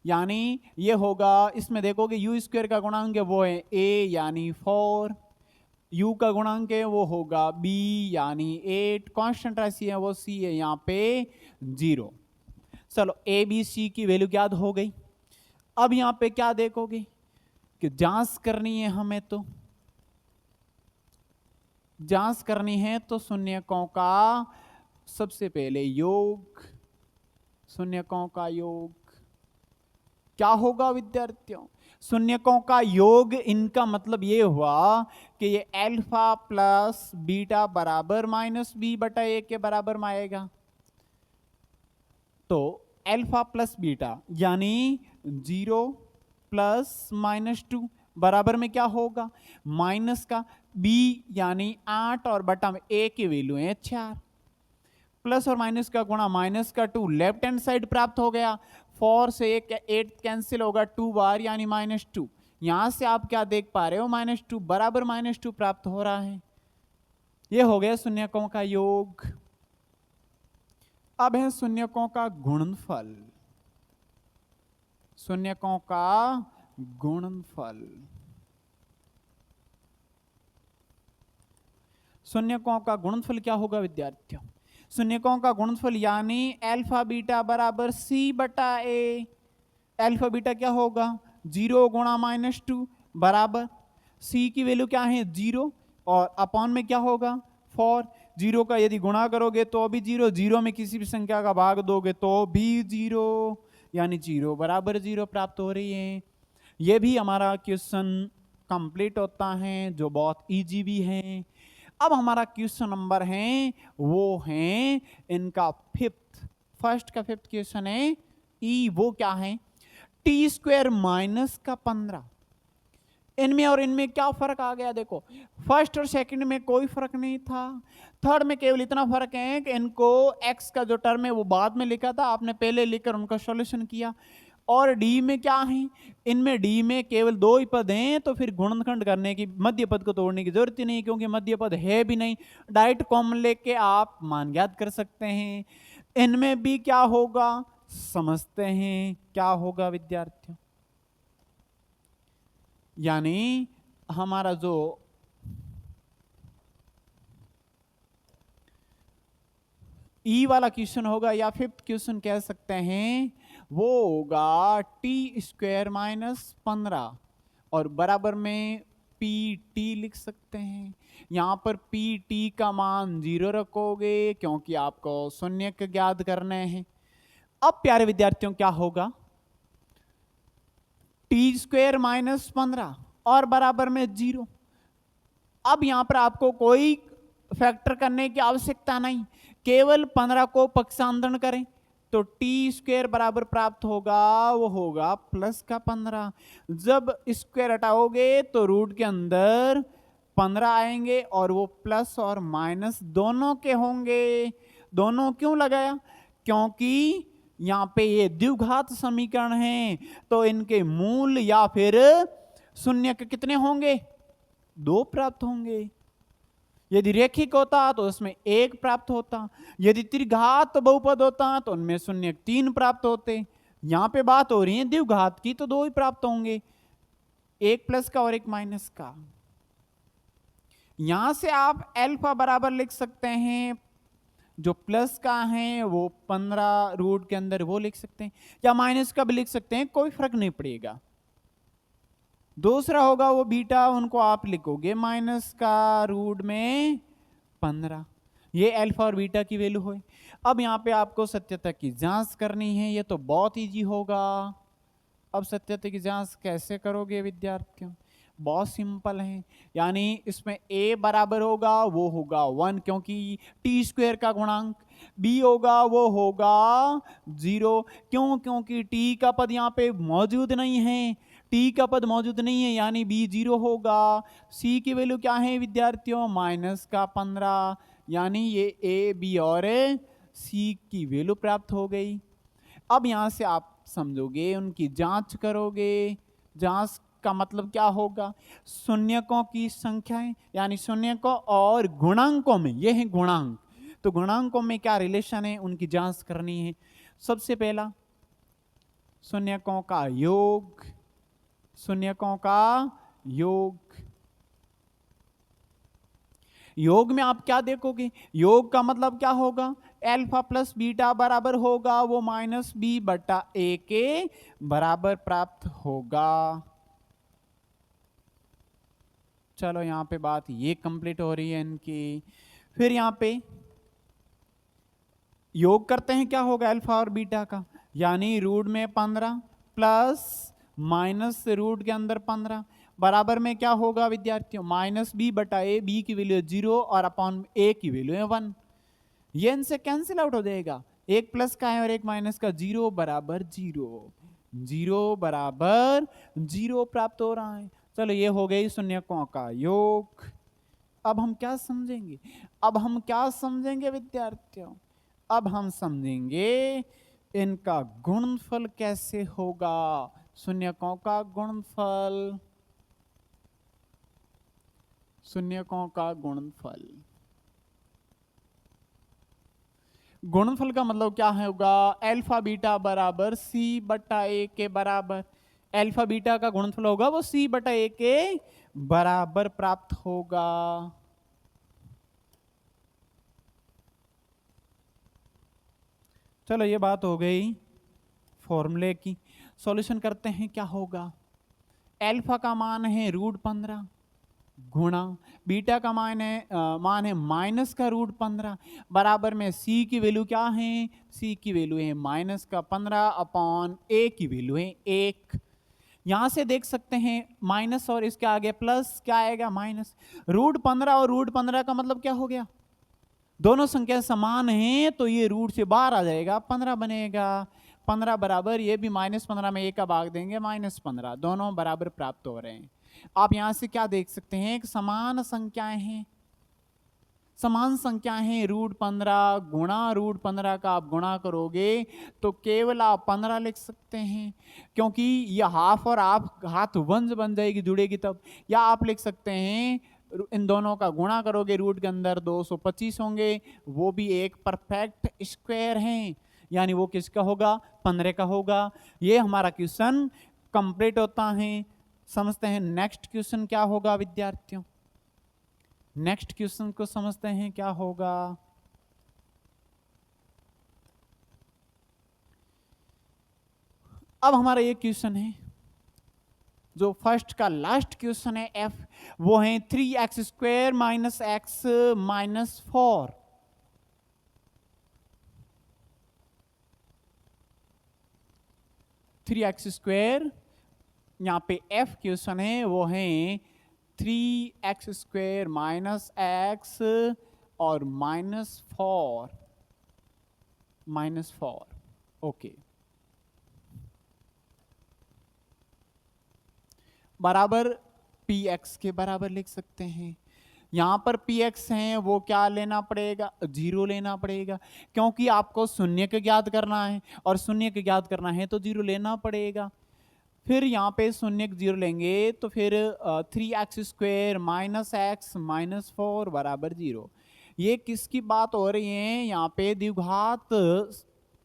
यानी ये होगा, इसमें देखोगे u² का गुणांक वो है a यानी 4, u का गुणांक है वो होगा b, यानी 8, कांस्टेंट राशि है वो c है, यहाँ पे 0। चलो a b c की वैल्यू ज्ञात हो गई। अब यहाँ पे क्या देखोगे कि जांच करनी है हमें, तो जांच करनी है तो शून्यकों का सबसे पहले योग, शून्यकों का योग क्या होगा विद्यार्थियों? शून्यकों का योग, इनका मतलब ये हुआ कि ये अल्फा प्लस बीटा बराबर माइनस बी बटा ए के बराबर में आएगा। तो अल्फा प्लस बीटा यानी 0 प्लस -2 बराबर में क्या होगा? माइनस का b यानी 8 और बटा में a की वैल्यू है 4, प्लस और माइनस का गुणा माइनस का 2, लेफ्ट हैंड साइड प्राप्त हो गया। 4 से 8 कैंसिल होगा 2 बार, यानी -2। यहां से आप क्या देख पा रहे हो? -2 बराबर -2 प्राप्त हो रहा है। ये हो गया शून्यकों का योग। अब है शून्यकों का गुणनफल। शून्यकों का गुणनफल, शून्यकों का गुणनफल क्या होगा विद्यार्थियों? शून्यकों का गुणनफल यानी अल्फा बीटा बराबर c बटा a। अल्फा बीटा क्या होगा? 0 गुणा -2 बराबर c की वैल्यू क्या है? 0, और अपॉन में क्या होगा? 4। 0 का यदि गुणा करोगे तो भी 0, 0 में किसी भी संख्या का भाग दोगे तो भी 0, यानी 0 बराबर 0 प्राप्त हो रही है। ये भी हमारा क्वेश्चन कंप्लीट होता है, जो बहुत इजी भी है। अब हमारा क्वेश्चन नंबर है वो है इनका फर्स्ट का फिफ्थ क्वेश्चन है ई। वो क्या है? टी स्क्वायर माइनस का 15। इनमें और इनमें क्या फर्क आ गया? देखो, फर्स्ट और सेकंड में कोई फर्क नहीं था, थर्ड में केवल इतना फर्क है कि इनको एक्स का जो टर्म है वो बाद में लिखा था, आपने पहले लिखकर उनका सॉल्यूशन किया। और डी में क्या है? इनमें डी में केवल 2 ही पद हैं, तो फिर गुणनखंड करने की, मध्य पद को तोड़ने की जरूरत ही नहीं, क्योंकि मध्य पद है भी नहीं। डायरेक्ट कॉमन लेके आप मान ज्ञात कर सकते हैं। इनमें भी क्या होगा समझते हैं, क्या होगा विद्यार्थियों? यानी हमारा जो ई वाला क्वेश्चन होगा, या फिफ्थ क्वेश्चन कह सकते हैं, वो होगा टी स्क्वायर माइनस 15 और बराबर में पी टी लिख सकते हैं। यहां पर पी टी का मान 0 रखोगे, क्योंकि आपको शून्यक ज्ञात करने हैं। अब प्यारे विद्यार्थियों क्या होगा? टी स्क्वायर माइनस 15 और बराबर में 0। अब यहां पर आपको कोई फैक्टर करने की आवश्यकता नहीं, केवल 15 को पक्षांतरण करें तो टी स्क्वायर बराबर प्राप्त होगा, वो होगा प्लस का 15। जब स्क्वायर हटाओगे तो रूट के अंदर 15 आएंगे और वो प्लस और माइनस दोनों के होंगे। दोनों क्यों लगाया? क्योंकि यहां पे ये द्विघात समीकरण है, तो इनके मूल या फिर शून्यक कितने होंगे? 2 प्राप्त होंगे। यदि रेखिक होता तो उसमें 1 प्राप्त होता, यदि त्रिघात बहुपद होता तो उनमें शून्यक 3 प्राप्त होते। यहां पे बात हो रही है द्विघात की, तो 2 ही प्राप्त होंगे, 1 प्लस का और 1 माइनस का। यहां से आप अल्फा बराबर लिख सकते हैं, जो प्लस का है वो 15 रूट के अंदर वो लिख सकते हैं, या माइनस का भी लिख सकते हैं, कोई फर्क नहीं पड़ेगा। दूसरा होगा वो बीटा, उनको आप लिखोगे माइनस का रूट में 15। ये अल्फा और बीटा की वैल्यू है। अब यहाँ पे आपको सत्यता की जांच करनी है, ये तो बहुत इजी होगा। अब सत्यता की जांच कैसे करोगे विद्यार्थियों? बहुत सिंपल है, यानी इसमें a बराबर होगा वो होगा 1, क्योंकि टी स्क्वायर का गुणांक। b होगा वो होगा 0, क्यों? क्योंकि t का पद यहाँ पे मौजूद नहीं है, t का पद मौजूद नहीं है, यानी b 0 होगा। c की वैल्यू क्या है विद्यार्थियों? माइनस का 15, यानी ये a b और c की वैल्यू प्राप्त हो गई। अब यहां से आप समझोगे, उनकी जांच करोगे। जांच का मतलब क्या होगा? शून्यकों की संख्याएं, यानी शून्यकों और गुणांकों में, ये है गुणांक, तो गुणांकों में क्या रिलेशन है उनकी जांच करनी है। सबसे पहला शून्यकों का योग, शून्यकों का योग। योग में आप क्या देखोगे, योग का मतलब क्या होगा, अल्फा प्लस बीटा बराबर होगा वो माइनस बी बटा ए के बराबर प्राप्त होगा। चलो यहां पे बात ये कंप्लीट हो रही है इनकी। फिर यहां पे योग करते हैं, क्या होगा अल्फा और बीटा का, यानी रूट में 15 प्लस माइनस रूट के अंदर 15 बराबर में क्या होगा विद्यार्थियों, माइनस बी बटा ए, बी की वैल्यू 0 और अपॉन ए की वैल्यू है 1। ये इनसे कैंसिल आउट हो जाएगा, एक प्लस का है और एक माइनस का, 0 बराबर 0, 0 बराबर 0 प्राप्त हो रहा है। चलो ये हो गई शून्यकों का योग। अब हम क्या समझेंगे, अब हम क्या समझेंगे विद्यार्थियों, अब हम समझेंगे इनका गुणनफल कैसे होगा, शून्यकों का गुणनफल, शून्यकों का गुणनफल। गुणनफल का मतलब क्या होगा, अल्फा बीटा बराबर सी बटा ए के बराबर, अल्फा बीटा का गुणनफल होगा वो सी बटा ए के बराबर प्राप्त होगा। चलो ये बात हो गई फॉर्मूले की। सॉल्यूशन करते हैं, क्या होगा, अल्फा का मान है √15 गुणा बीटा का मान है माइनस का √15 बराबर में सी की वैल्यू क्या है, सी की वैल्यू है माइनस का 15 अपॉन ए की वैल्यू है 1। यहां से देख सकते हैं माइनस और इसके आगे प्लस क्या आएगा, माइनस। √15 और √15 का मतलब क्या हो गया, दोनों संख्या समान हैं तो ये रूट से बाहर आ जाएगा, 15 बनेगा। 15 बराबर ये भी -15 में एक का भाग देंगे -15, दोनों बराबर प्राप्त हो रहे हैं। आप यहां से क्या देख सकते हैं, एक समान संख्याएं हैं, समान संख्या है √15 गुणा √15 का आप गुणा करोगे तो केवल आप 15 लिख सकते हैं, क्योंकि यह हाफ और हाथ वंश बन जाएगी जुड़ेगी तब। या आप लिख सकते हैं इन दोनों का गुणा करोगे, रूट के अंदर 225 होंगे, वो भी एक परफेक्ट स्क्वायर हैं, यानी वो किसका होगा, 15 का होगा। ये हमारा क्वेश्चन कंप्लीट होता है। समझते हैं नेक्स्ट क्वेश्चन क्या होगा विद्यार्थियों, नेक्स्ट क्वेश्चन को समझते हैं क्या होगा। अब हमारा ये क्वेश्चन है जो फर्स्ट का लास्ट क्वेश्चन है एफ, वो है 3x² - x - 4। Three x square, यहाँ पे एफ क्वेश्चन है वो है 3x² - x और -4 ओके बराबर px के बराबर लिख सकते हैं। यहां पर px है वो क्या लेना पड़ेगा, 0 लेना पड़ेगा, क्योंकि आपको शून्य को ज्ञात करना है और शून्य को ज्ञात करना है तो 0 लेना पड़ेगा। फिर यहाँ पे शून्य 0 लेंगे तो फिर 3x² - x - 4 बराबर 0। ये किसकी बात हो रही है, यहाँ पे द्विघात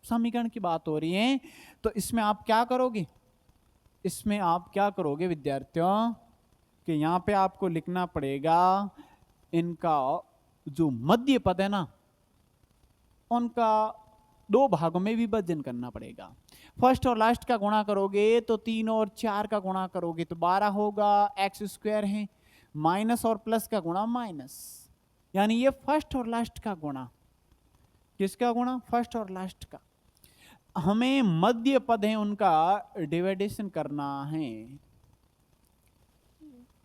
समीकरण की बात हो रही है। तो इसमें आप क्या करोगे, इसमें आप क्या करोगे विद्यार्थियों कि यहाँ पे आपको लिखना पड़ेगा इनका जो मध्य पद है ना, उनका 2 भागों में विभाजन करना पड़ेगा। फर्स्ट और लास्ट का गुणा करोगे तो 3 और 4 का गुणा करोगे तो 12 होगा, x² है, माइनस और प्लस का गुणा माइनस, यानी ये फर्स्ट और लास्ट का गुणा, किसका गुणा, फर्स्ट और लास्ट का। हमें मध्य पद है उनका डिवाइडेशन करना है,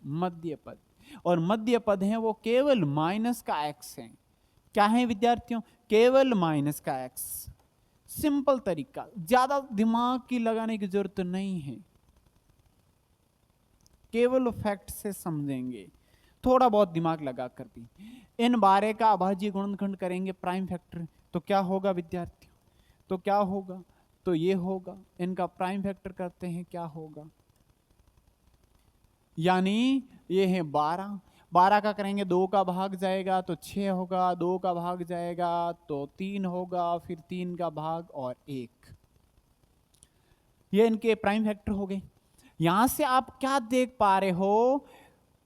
मध्य पद, और मध्य पद है वो केवल माइनस का x है। क्या है विद्यार्थियों, केवल माइनस का x। सिंपल तरीका, ज्यादा दिमाग की लगाने की जरूरत नहीं है, केवल फैक्ट से समझेंगे, थोड़ा बहुत दिमाग लगा कर भी। इन 12 का अभाज्य गुणनखंड करेंगे प्राइम फैक्टर तो क्या होगा विद्यार्थियों, तो क्या होगा, तो ये होगा। इनका प्राइम फैक्टर करते हैं क्या होगा, यानी ये है 12, 12 का करेंगे 2 का भाग जाएगा तो 6 होगा, 2 का भाग जाएगा तो 3 होगा, फिर 3 का भाग और 1। ये इनके प्राइम फैक्टर हो गए। यहां से आप क्या देख पा रहे हो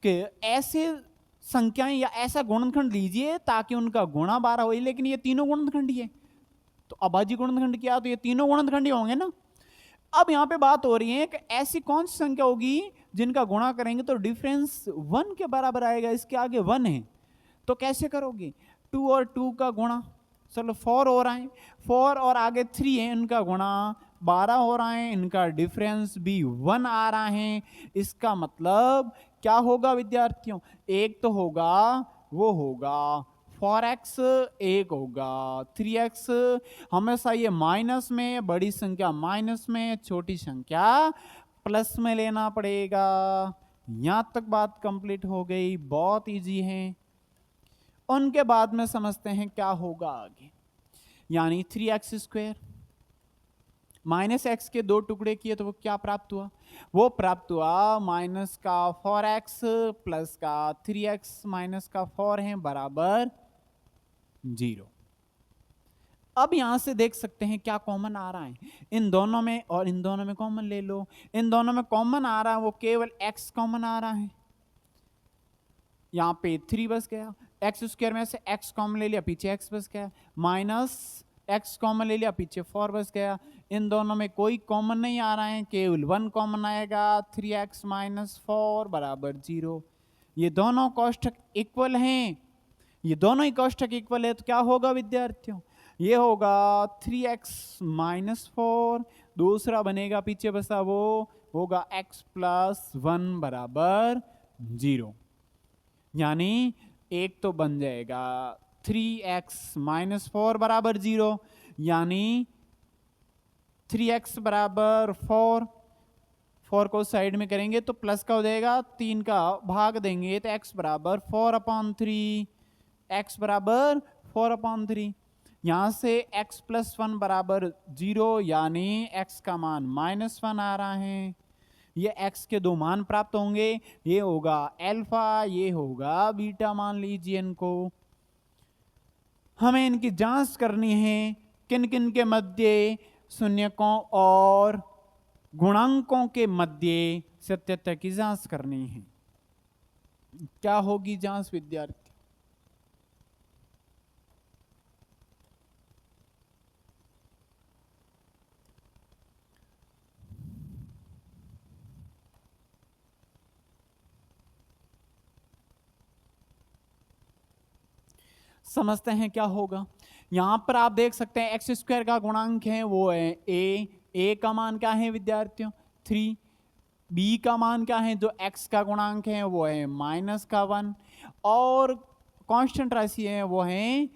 कि ऐसे संख्याएं या ऐसा गुणनखंड लीजिए ताकि उनका गुणा 12 हो, लेकिन ये तीनों गुणनखंड ही है, तो अभाज्य गुणनखंड किया तो ये तीनों गुणनखंड ही होंगे ना। अब यहां पे बात हो रही है कि ऐसी कौन सी संख्या होगी जिनका गुणा करेंगे तो डिफरेंस 1 के बराबर आएगा, इसके आगे 1 है, तो कैसे करोगे? 2 और 2 का गुणा, चलो 4 हो रहा है, 4 और आगे 3 है, इनका गुणा 12 हो रहा है, इनका डिफरेंस भी 1 आ रहा है। इसका मतलब क्या होगा विद्यार्थियों? एक तो होगा, वो होगा 4x, एक होगा 3x। हमेशा ये माइनस में, बड़ी संख्या माइनस में, छोटी संख्या प्लस में लेना पड़ेगा। यहां तक बात कंप्लीट हो गई, बहुत इजी है। उनके बाद में समझते हैं क्या होगा आगे। यानी 3x² माइनस एक्स के दो टुकड़े किए तो वो क्या प्राप्त हुआ? वो प्राप्त हुआ माइनस का 4x प्लस का 3x माइनस का 4 है बराबर 0। अब यहां से देख सकते हैं क्या कॉमन आ रहा है इन दोनों में, और इन दोनों में कॉमन ले लो। इन दोनों में कॉमन आ रहा है वो केवल x कॉमन आ रहा है, यहां पे 3 बच गया, x² में से x कॉमन ले लिया, पीछे x बच गया, माइनस x कॉमन ले लिया, पीछे 4 बच गया। इन दोनों में कोई कॉमन नहीं आ रहा है, केवल 1 कॉमन आएगा, 3x माइनस 4 बराबर 0। ये दोनों कोष्ठक इक्वल हैं, ये दोनों ही कोष्ठक इक्वल है, तो क्या होगा विद्यार्थियों? ये होगा 3x माइनस 4, दूसरा बनेगा पीछे बसा वो होगा x प्लस 1 बराबर 0। यानी एक तो बन जाएगा 3x माइनस 4 बराबर 0, यानी 3x बराबर 4, 4 को साइड में करेंगे तो प्लस का हो जाएगा, 3 का भाग देंगे तो x बराबर 4/3, x बराबर 4/3। यहां से x प्लस 1 बराबर 0, यानी x का मान -1 आ रहा है। ये x के दो मान प्राप्त होंगे, ये होगा अल्फा, ये होगा बीटा, मान लीजिए इनको। हमें इनकी जांच करनी है, किन किन के मध्य? शून्यकों और गुणांकों के मध्य सत्यता की जांच करनी है। क्या होगी जांच विद्यार्थी? समझते हैं क्या होगा। यहां पर आप देख सकते हैं x² का गुणांक है वो है a का मान क्या है विद्यार्थियों? 3। b का मान क्या है? जो x का गुणांक है वो है माइनस का 1, और कांस्टेंट राशि है वो है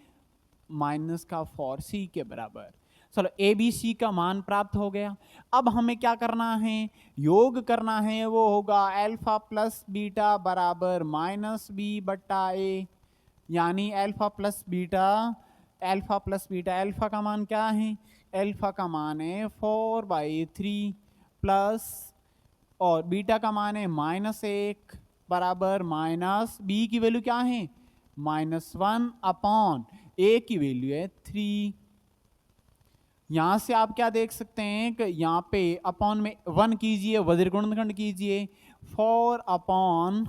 माइनस का 4, c के बराबर। चलो a b c का मान प्राप्त हो गया। अब हमें क्या करना है? योग करना है, वो होगा अल्फा प्लस बीटा बराबर माइनस b बट्टा a, यानी अल्फा प्लस बीटा, अल्फा का मान क्या है? अल्फा का मान है 4/3 प्लस, और बीटा का मान है -1 बराबर माइनस, बी की वैल्यू क्या है? -1 अपॉन ए की वैल्यू है 3। यहां से आप क्या देख सकते हैं कि यहां पे अपॉन में 1 कीजिए, वज्र गुणनखंड कीजिए, 4 अपॉन,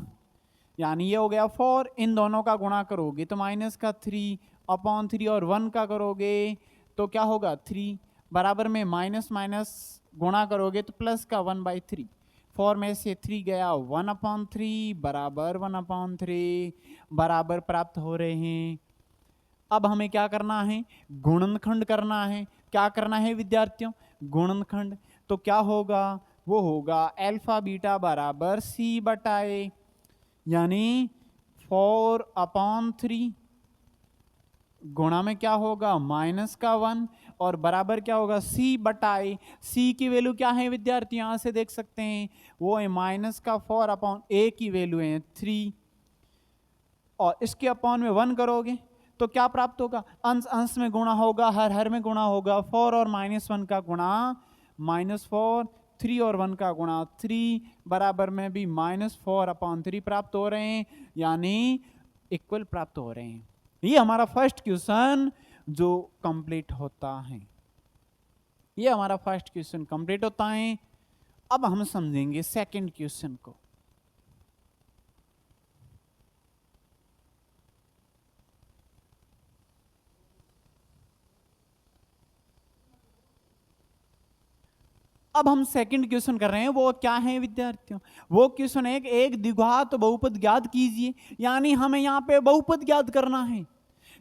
यानी ये हो गया 4, इन दोनों का गुणा करोगे तो माइनस का 3 अपॉन 3, और 1 का करोगे तो क्या होगा 3, बराबर में माइनस माइनस गुणा करोगे तो प्लस का 1/3, 4 में से 3 गया, 1/3 बराबर 1/3 बराबर प्राप्त हो रहे हैं। अब हमें क्या करना है? गुणनखंड करना है। क्या करना है विद्यार्थियों? गुणनखंड। तो क्या होगा? वो होगा अल्फा बीटा बराबर c बटा a, यानी 4/3 गुणा में क्या होगा? माइनस का 1, और बराबर क्या होगा? c बटा a। c की वैल्यू क्या है विद्यार्थी? यहां से देख सकते हैं वो है माइनस का 4/a की वैल्यू है 3, और इसके अपॉन में 1 करोगे तो क्या प्राप्त होगा? अंश अंश में गुणा होगा, हर हर में गुणा होगा, 4 और -1 का गुणा -4, 3 और 1 का गुणा 3, बराबर में भी -4/3 प्राप्त हो रहे हैं, यानी इक्वल प्राप्त हो रहे हैं। ये हमारा फर्स्ट क्वेश्चन जो कंप्लीट होता है, ये हमारा फर्स्ट क्वेश्चन कंप्लीट होता है। अब हम समझेंगे सेकंड क्वेश्चन को। अब हम सेकंड क्वेश्चन कर रहे हैं, वो क्या है विद्यार्थियों? वो क्वेश्चन है कि एक द्विघात बहुपद ज्ञात कीजिए, यानी हमें यहाँ पे बहुपद ज्ञात करना है।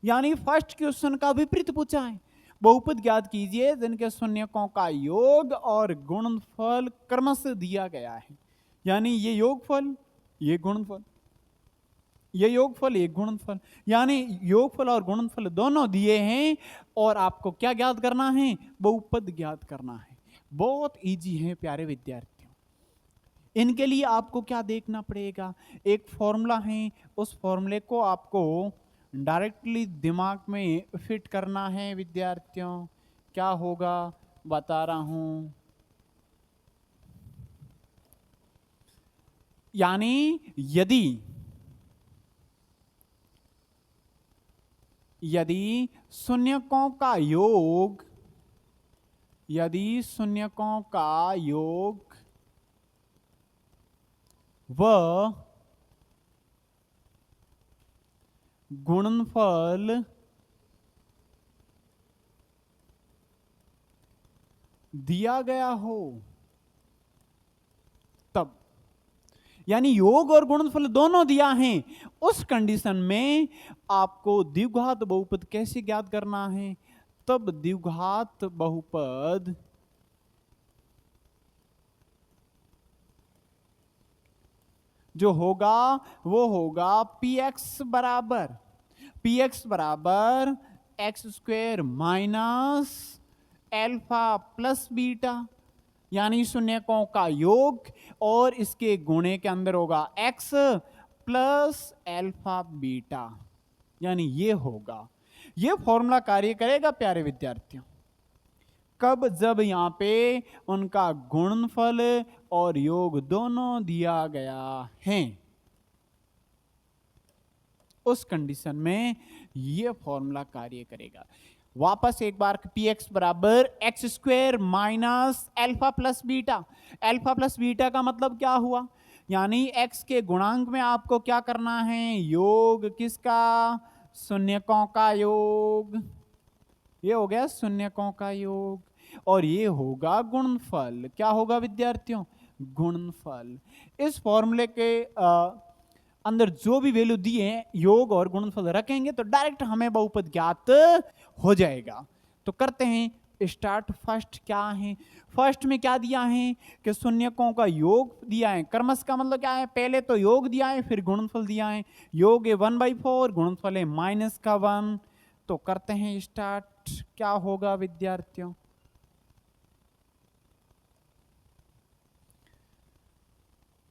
यानी फर्स्ट क्वेश्चन का विपरीत पूछा है, बहुपद ज्ञात कीजिए जिनके शून्यकों का योग और गुणनफल क्रमशः दिया गया है। यानी ये योगफल, ये गुणनफल, ये योगफल, ये गुणनफल, यानी योगफल और गुणनफल दोनों दिए हैं और आपको क्या ज्ञात करना है? बहुपद ज्ञात करना है। बहुत इजी है प्यारे विद्यार्थियों। इनके लिए आपको क्या देखना पड़ेगा? एक फॉर्मूला है, उस फॉर्मूले को आपको डायरेक्टली दिमाग में फिट करना है विद्यार्थियों। क्या होगा बता रहा हूं। यानी यदि शून्यकों का योग, यदि शून्यकों का योग व गुणनफल दिया गया हो, तब, यानी योग और गुणनफल दोनों दिया है, उस कंडीशन में आपको द्विघात बहुपद कैसे ज्ञात करना है? तब द्विघात बहुपद जो होगा वो होगा px बराबर x square minus alpha plus beta, यानी शून्यकों का योग और इसके गुणे के अंदर होगा x प्लस एल्फा बीटा, यानी ये होगा। ये फॉर्मूला कार्य करेगा प्यारे विद्यार्थियों कब? जब यहां पे उनका गुणनफल और योग दोनों दिया गया है, उस कंडीशन में यह फॉर्मूला कार्य करेगा। वापस एक बार, px बराबर x square minus alpha plus beta. Alpha plus beta का मतलब क्या हुआ? यानी x के गुणांक में आपको क्या करना है? योग किसका? शून्यकों का योग। ये हो गया शून्यकों का योग, और ये होगा गुणनफल। क्या होगा विद्यार्थियों? गुणनफल। इस फॉर्मूले के अंदर जो भी वैल्यू दिए हैं, योग और गुणनफल रखेंगे तो डायरेक्ट हमें बहुपद ज्ञात हो जाएगा। तो करते हैं स्टार्ट। फर्स्ट क्या है? फर्स्ट में क्या दिया है कि शून्यकों का योग दिया है। क्रमश का मतलब क्या है? पहले तो योग दिया है, फिर गुणनफल दिया है। योग है 1/4, गुणनफल है -1। तो करते हैं स्टार्ट। क्या होगा विद्यार्थियों?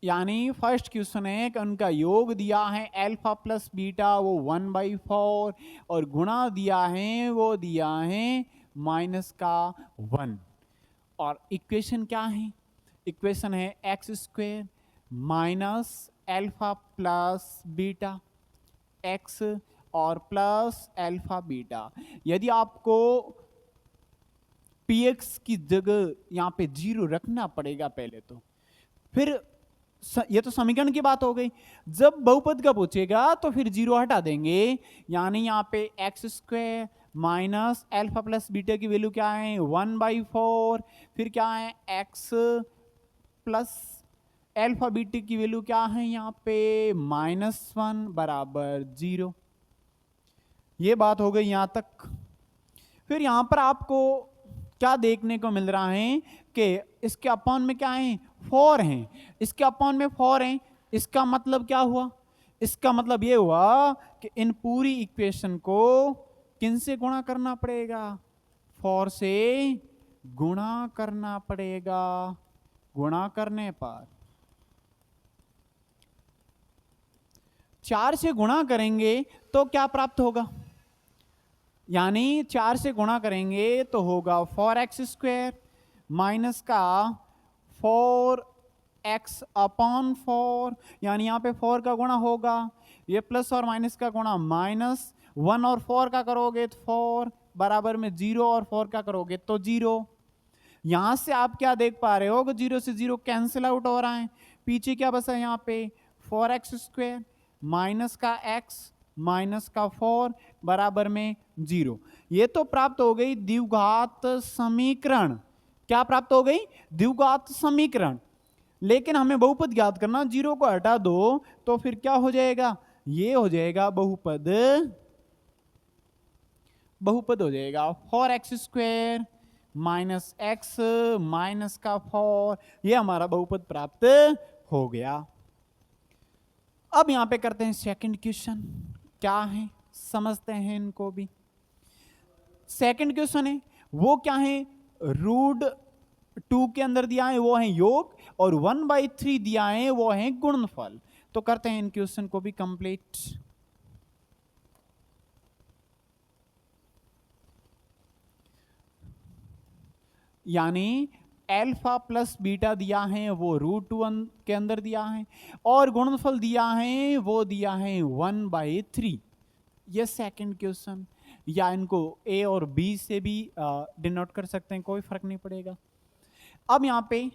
यानी फर्स्ट क्वेश्चन है कि उनका योग दिया है एल्फा प्लस बीटा, वो 1/4, और गुणा दिया है, वो दिया है -1। और इक्वेशन क्या है? इक्वेशन है x square minus alpha plus beta, x और प्लस एल्फा बीटा। यदि आपको px की जगह यहां पे 0 रखना पड़ेगा पहले तो, फिर ये तो समीकरण की बात हो गई। जब बहुपद का पूछेगा तो फिर 0 हटा देंगे, यानी यहाँ पे x square minus alpha plus beta की वैल्यू क्या है? 1/4। फिर क्या है? एक्स प्लस एल्फा बीटा की वैल्यू क्या है? यहाँ पे -1 बराबर 0। ये बात हो गई यहां तक। फिर यहां पर आपको क्या देखने को मिल रहा है कि इसके अपॉन में क्या है? 4 हैं। इसके अपॉन में 4 हैं। इसका मतलब क्या हुआ? इसका मतलब ये हुआ कि इन पूरी इक्वेशन को किन से गुणा करना पड़ेगा? 4 से गुणा करना पड़ेगा। गुणा करने पर 4 से गुणा करेंगे तो क्या प्राप्त होगा? यानी 4 से गुणा करेंगे तो होगा 4x स्क्वायर माइनस का 4x/4, यानी यहाँ पे 4 का गुणा होगा, ये प्लस और माइनस का गुणा -1 और 4 का करोगे तो 4 बराबर में 0 और 4 का करोगे तो 0। यहां से आप क्या देख पा रहे हो? 0 से 0 कैंसिल आउट हो रहा है। पीछे क्या बचा यहाँ पे? 4x स्क्वायर माइनस का x माइनस का 4 बराबर में 0। ये तो प्राप्त हो गई द्विघात समीकरण। क्या प्राप्त हो गई? द्विघात समीकरण। लेकिन हमें बहुपद ज्ञात करना, 0 को हटा दो तो फिर क्या हो जाएगा? ये हो जाएगा बहुपद, बहुपद हो जाएगा 4x² माइनस एक्स माइनस का 4, ये हमारा बहुपद प्राप्त हो गया। अब यहां पे करते हैं सेकंड क्वेश्चन, क्या है समझते हैं इनको भी। सेकंड क्वेश्चन है वो क्या है? √2 के अंदर दिया है वो है योग, और 1/3 दिया है वो है गुणनफल। तो करते हैं इन क्वेश्चन को भी कंप्लीट। यानी अल्फा प्लस बीटा दिया है वो √2 के अंदर दिया है, और गुणनफल दिया है वो दिया है 1/3। ये सेकंड क्वेश्चन, या इनको ए और बी से भी डिनोट कर सकते हैं, कोई फर्क नहीं पड़ेगा। अब यहां पे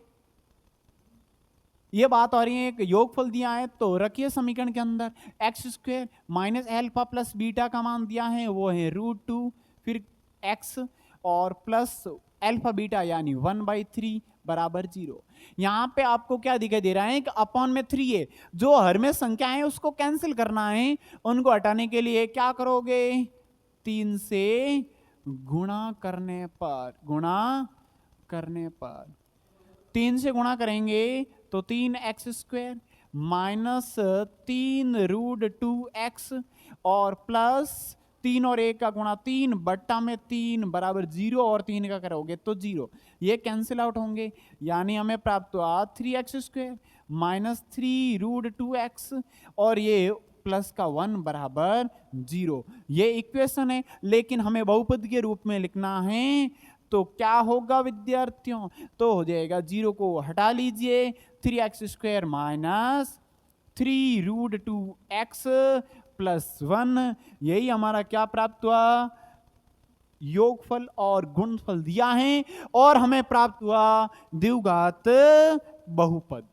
ये बात हो रही है, एक योगफल दिया है तो रखिए समीकरण के अंदर, x² minus alpha plus beta का मान दिया है वो है √2, फिर x और प्लस अल्फा बीटा यानी 1/3 बराबर 0। यहां पे आपको क्या दिखाई दे रहा है कि अपॉन में 3 है, जो हर में संख्या है उसको कैंसिल करना है। उनको हटाने के लिए क्या करोगे? 3 से गुणा करने पर, गुणा करने पर 3 से गुणा करेंगे तो 3x² माइनस 3√2x और प्लस 3 और 1 का गुणा 3/3 बराबर 0, और 3 का करोगे तो 0, ये कैंसिल आउट होंगे। यानी हमें प्राप्त हुआ 3x² माइनस 3√2x और ये प्लस का 1 बराबर 0। ये इक्वेशन है, लेकिन हमें बहुपद के रूप में लिखना है तो क्या होगा विद्यार्थियों? तो हो जाएगा 0 को हटा लीजिए, 3x² माइनस 3√2x प्लस 1, यही हमारा क्या प्राप्त हुआ? योगफल और गुणनफल दिया है, और हमें प्राप्त हुआ द्विघात बहुपद।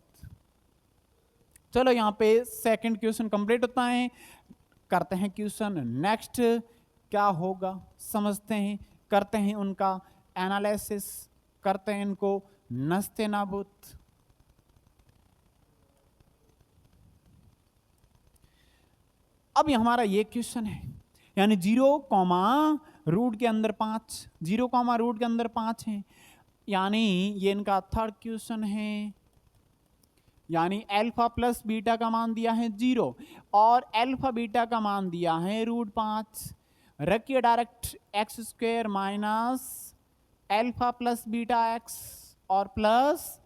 चलो यहां पे सेकंड क्वेश्चन कंप्लीट होता है, करते हैं क्वेश्चन नेक्स्ट, क्या होगा समझते हैं, करते हैं उनका एनालिसिस, करते हैं इनको नस्ते नाबूद। अब हमारा ये क्वेश्चन है, यानी 0, रूट के अंदर 5, 0, रूट के अंदर 5 है, यानी ये इनका थर्ड क्वेश्चन है। यानी अल्फा प्लस बीटा का मान दिया है 0 और अल्फा बीटा का मान दिया है √5। रखिए direct x² minus alpha plus beta x और प्लस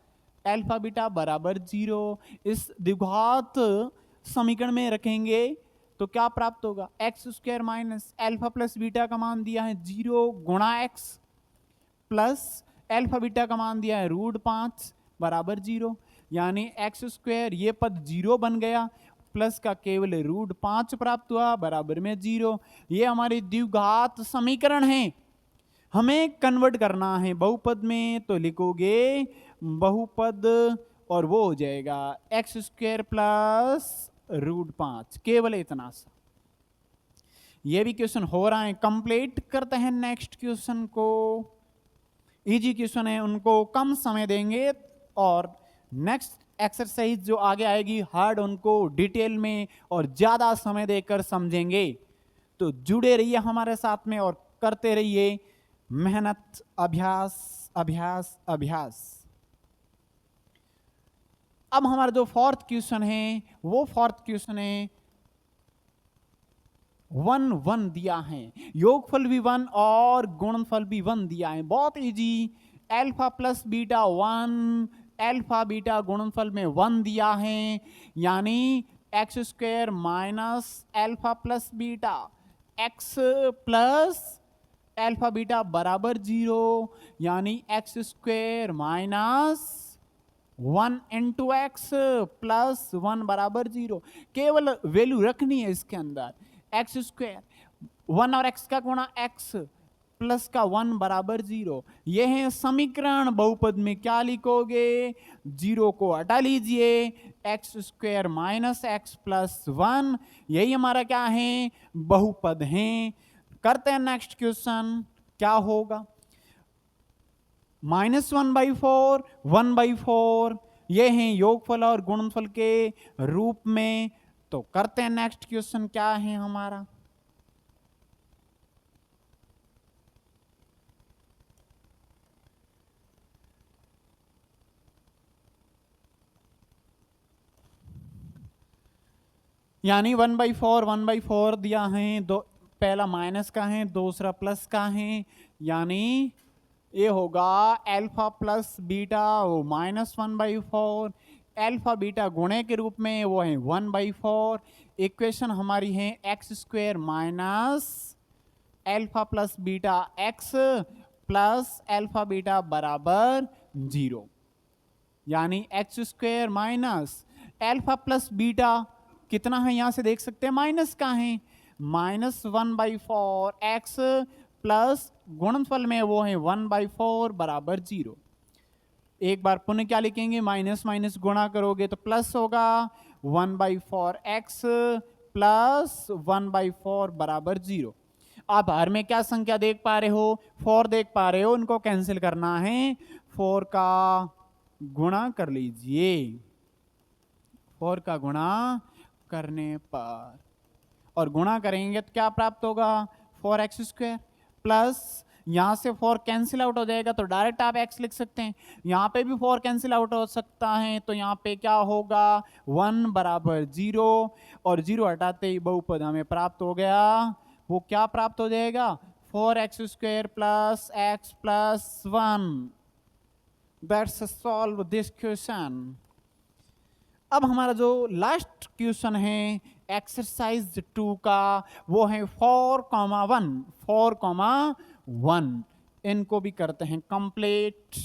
अल्फा बीटा बराबर 0। इस द्विघात समीकरण में रखेंगे तो क्या प्राप्त होगा? x² minus alpha plus beta का मान दिया है 0 गुणा x प्लस अल्फा बीटा का मान दिया है √5 बराबर 0। यानी x² ये पद 0 बन गया, प्लस का केवल √5 प्राप्त हुआ बराबर में 0। ये हमारी द्विघात समीकरण है, हमें कन्वर्ट करना है बहुपद में, तो लिखोगे बहुपद और वो हो जाएगा x² प्लस √5, केवल इतना सा। ये भी क्वेश्चन हो रहा है कंप्लीट, करते हैं नेक्स्ट क्वेश्चन को। इजी क्वेश्चन है, उनको कम समय देंगे, और नेक्स्ट एक्सरसाइज जो आगे आएगी हार्ड, उनको डिटेल में और ज्यादा समय देकर समझेंगे। तो जुड़े रहिए हमारे साथ में और करते रहिए मेहनत, अभ्यास अभ्यास अभ्यास। अब हमारा जो फोर्थ क्वेश्चन है वो फोर्थ क्वेश्चन है 1 दिया है, योगफल भी 1 और गुणनफल भी 1 दिया है, बहुत easy. Alpha plus beta 1, alpha beta गुणनफल में 1 दिया है, यानी x² minus alpha plus beta x plus alpha beta बराबर 0, यानी x² minus 1 into x plus 1 बराबर 0। केवल वैल्यू रखनी है इसके अंदर, x² 1 और x का गुणा x प्लस का 1 बराबर 0। यह है समीकरण। बहुपद में क्या लिखोगे? 0 को हटा लीजिए, x² माइनस x प्लस 1, यही हमारा क्या है? बहुपद है। करते हैं नेक्स्ट क्वेश्चन, क्या होगा? -1/4 1/4 ये हैं योगफल और गुणनफल के रूप में। तो करते हैं नेक्स्ट क्वेश्चन क्या है हमारा। यानी 1/4 दिया है, दो पहला माइनस का है दूसरा प्लस का है, यानी ये होगा अल्फा प्लस बीटा वो -1/4, अल्फा बीटा गुणे के रूप में वो है 1/4। इक्वेशन हमारी है x² minus alpha plus beta x plus alpha beta बराबर 0, यानी x² minus alpha plus beta कितना है यहां से देख सकते हैं माइनस का है, -1/4 x प्लस गुणनफल में वो है 1/4 बराबर 0। एक बार पुनः क्या लिखेंगे, माइनस माइनस गुणा करोगे तो प्लस होगा 1/4 x प्लस 1/4 बराबर 0। आप हर में क्या संख्या देख पा रहे हो, 4 देख पा रहे हो, उनको कैंसिल करना है, 4 का गुणा कर लीजिए, 4 का गुणा करने पर और गुणा करेंगे तो क्या प्राप्त होगा 4x² प्लस यहां से 4 कैंसिल आउट हो जाएगा तो डायरेक्ट आप x लिख सकते हैं, यहां पे भी 4 कैंसिल आउट हो सकता है तो यहां पे क्या होगा 1 बराबर 0 और 0 हटाते ही बहुपद हमें प्राप्त हो गया, वो क्या प्राप्त हो जाएगा 4x² plus x plus 1। That's solve this question. अब हमारा जो लास्ट क्वेश्चन है एक्सरसाइज 2 का वो है 4,1 इनको भी करते हैं कंप्लीट।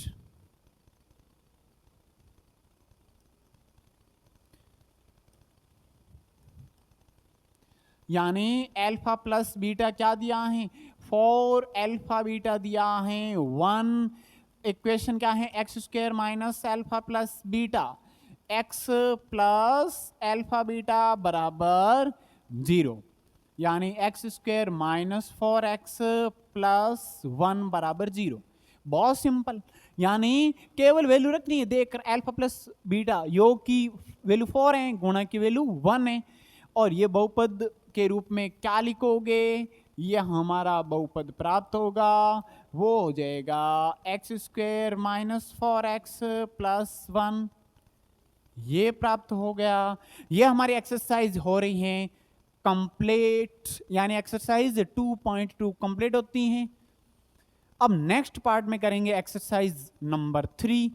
यानी अल्फा प्लस बीटा क्या दिया है 4, अल्फा बीटा दिया है 1, इक्वेशन क्या है x² minus alpha plus beta x plus alpha beta बराबर 0, यानी x² माइनस 4x प्लस 1 बराबर 0। बहुत सिंपल, यानी केवल वैल्यू रखनी है देखकर, अल्फा प्लस बीटा योग की वैल्यू 4 है, गुणा की वैल्यू 1 है, और ये बहुपद के रूप में क्या लिखोगे, ये हमारा बहुपद प्राप्त होगा, वो हो जाएगा x² माइनस 4x प्लस 1, ये प्राप्त हो गया। ये हमारी एक्सरसाइज हो रही है कंप्लीट, यानी एक्सरसाइज 2.2 कंप्लीट होती हैं। अब नेक्स्ट पार्ट में करेंगे एक्सरसाइज नंबर 3।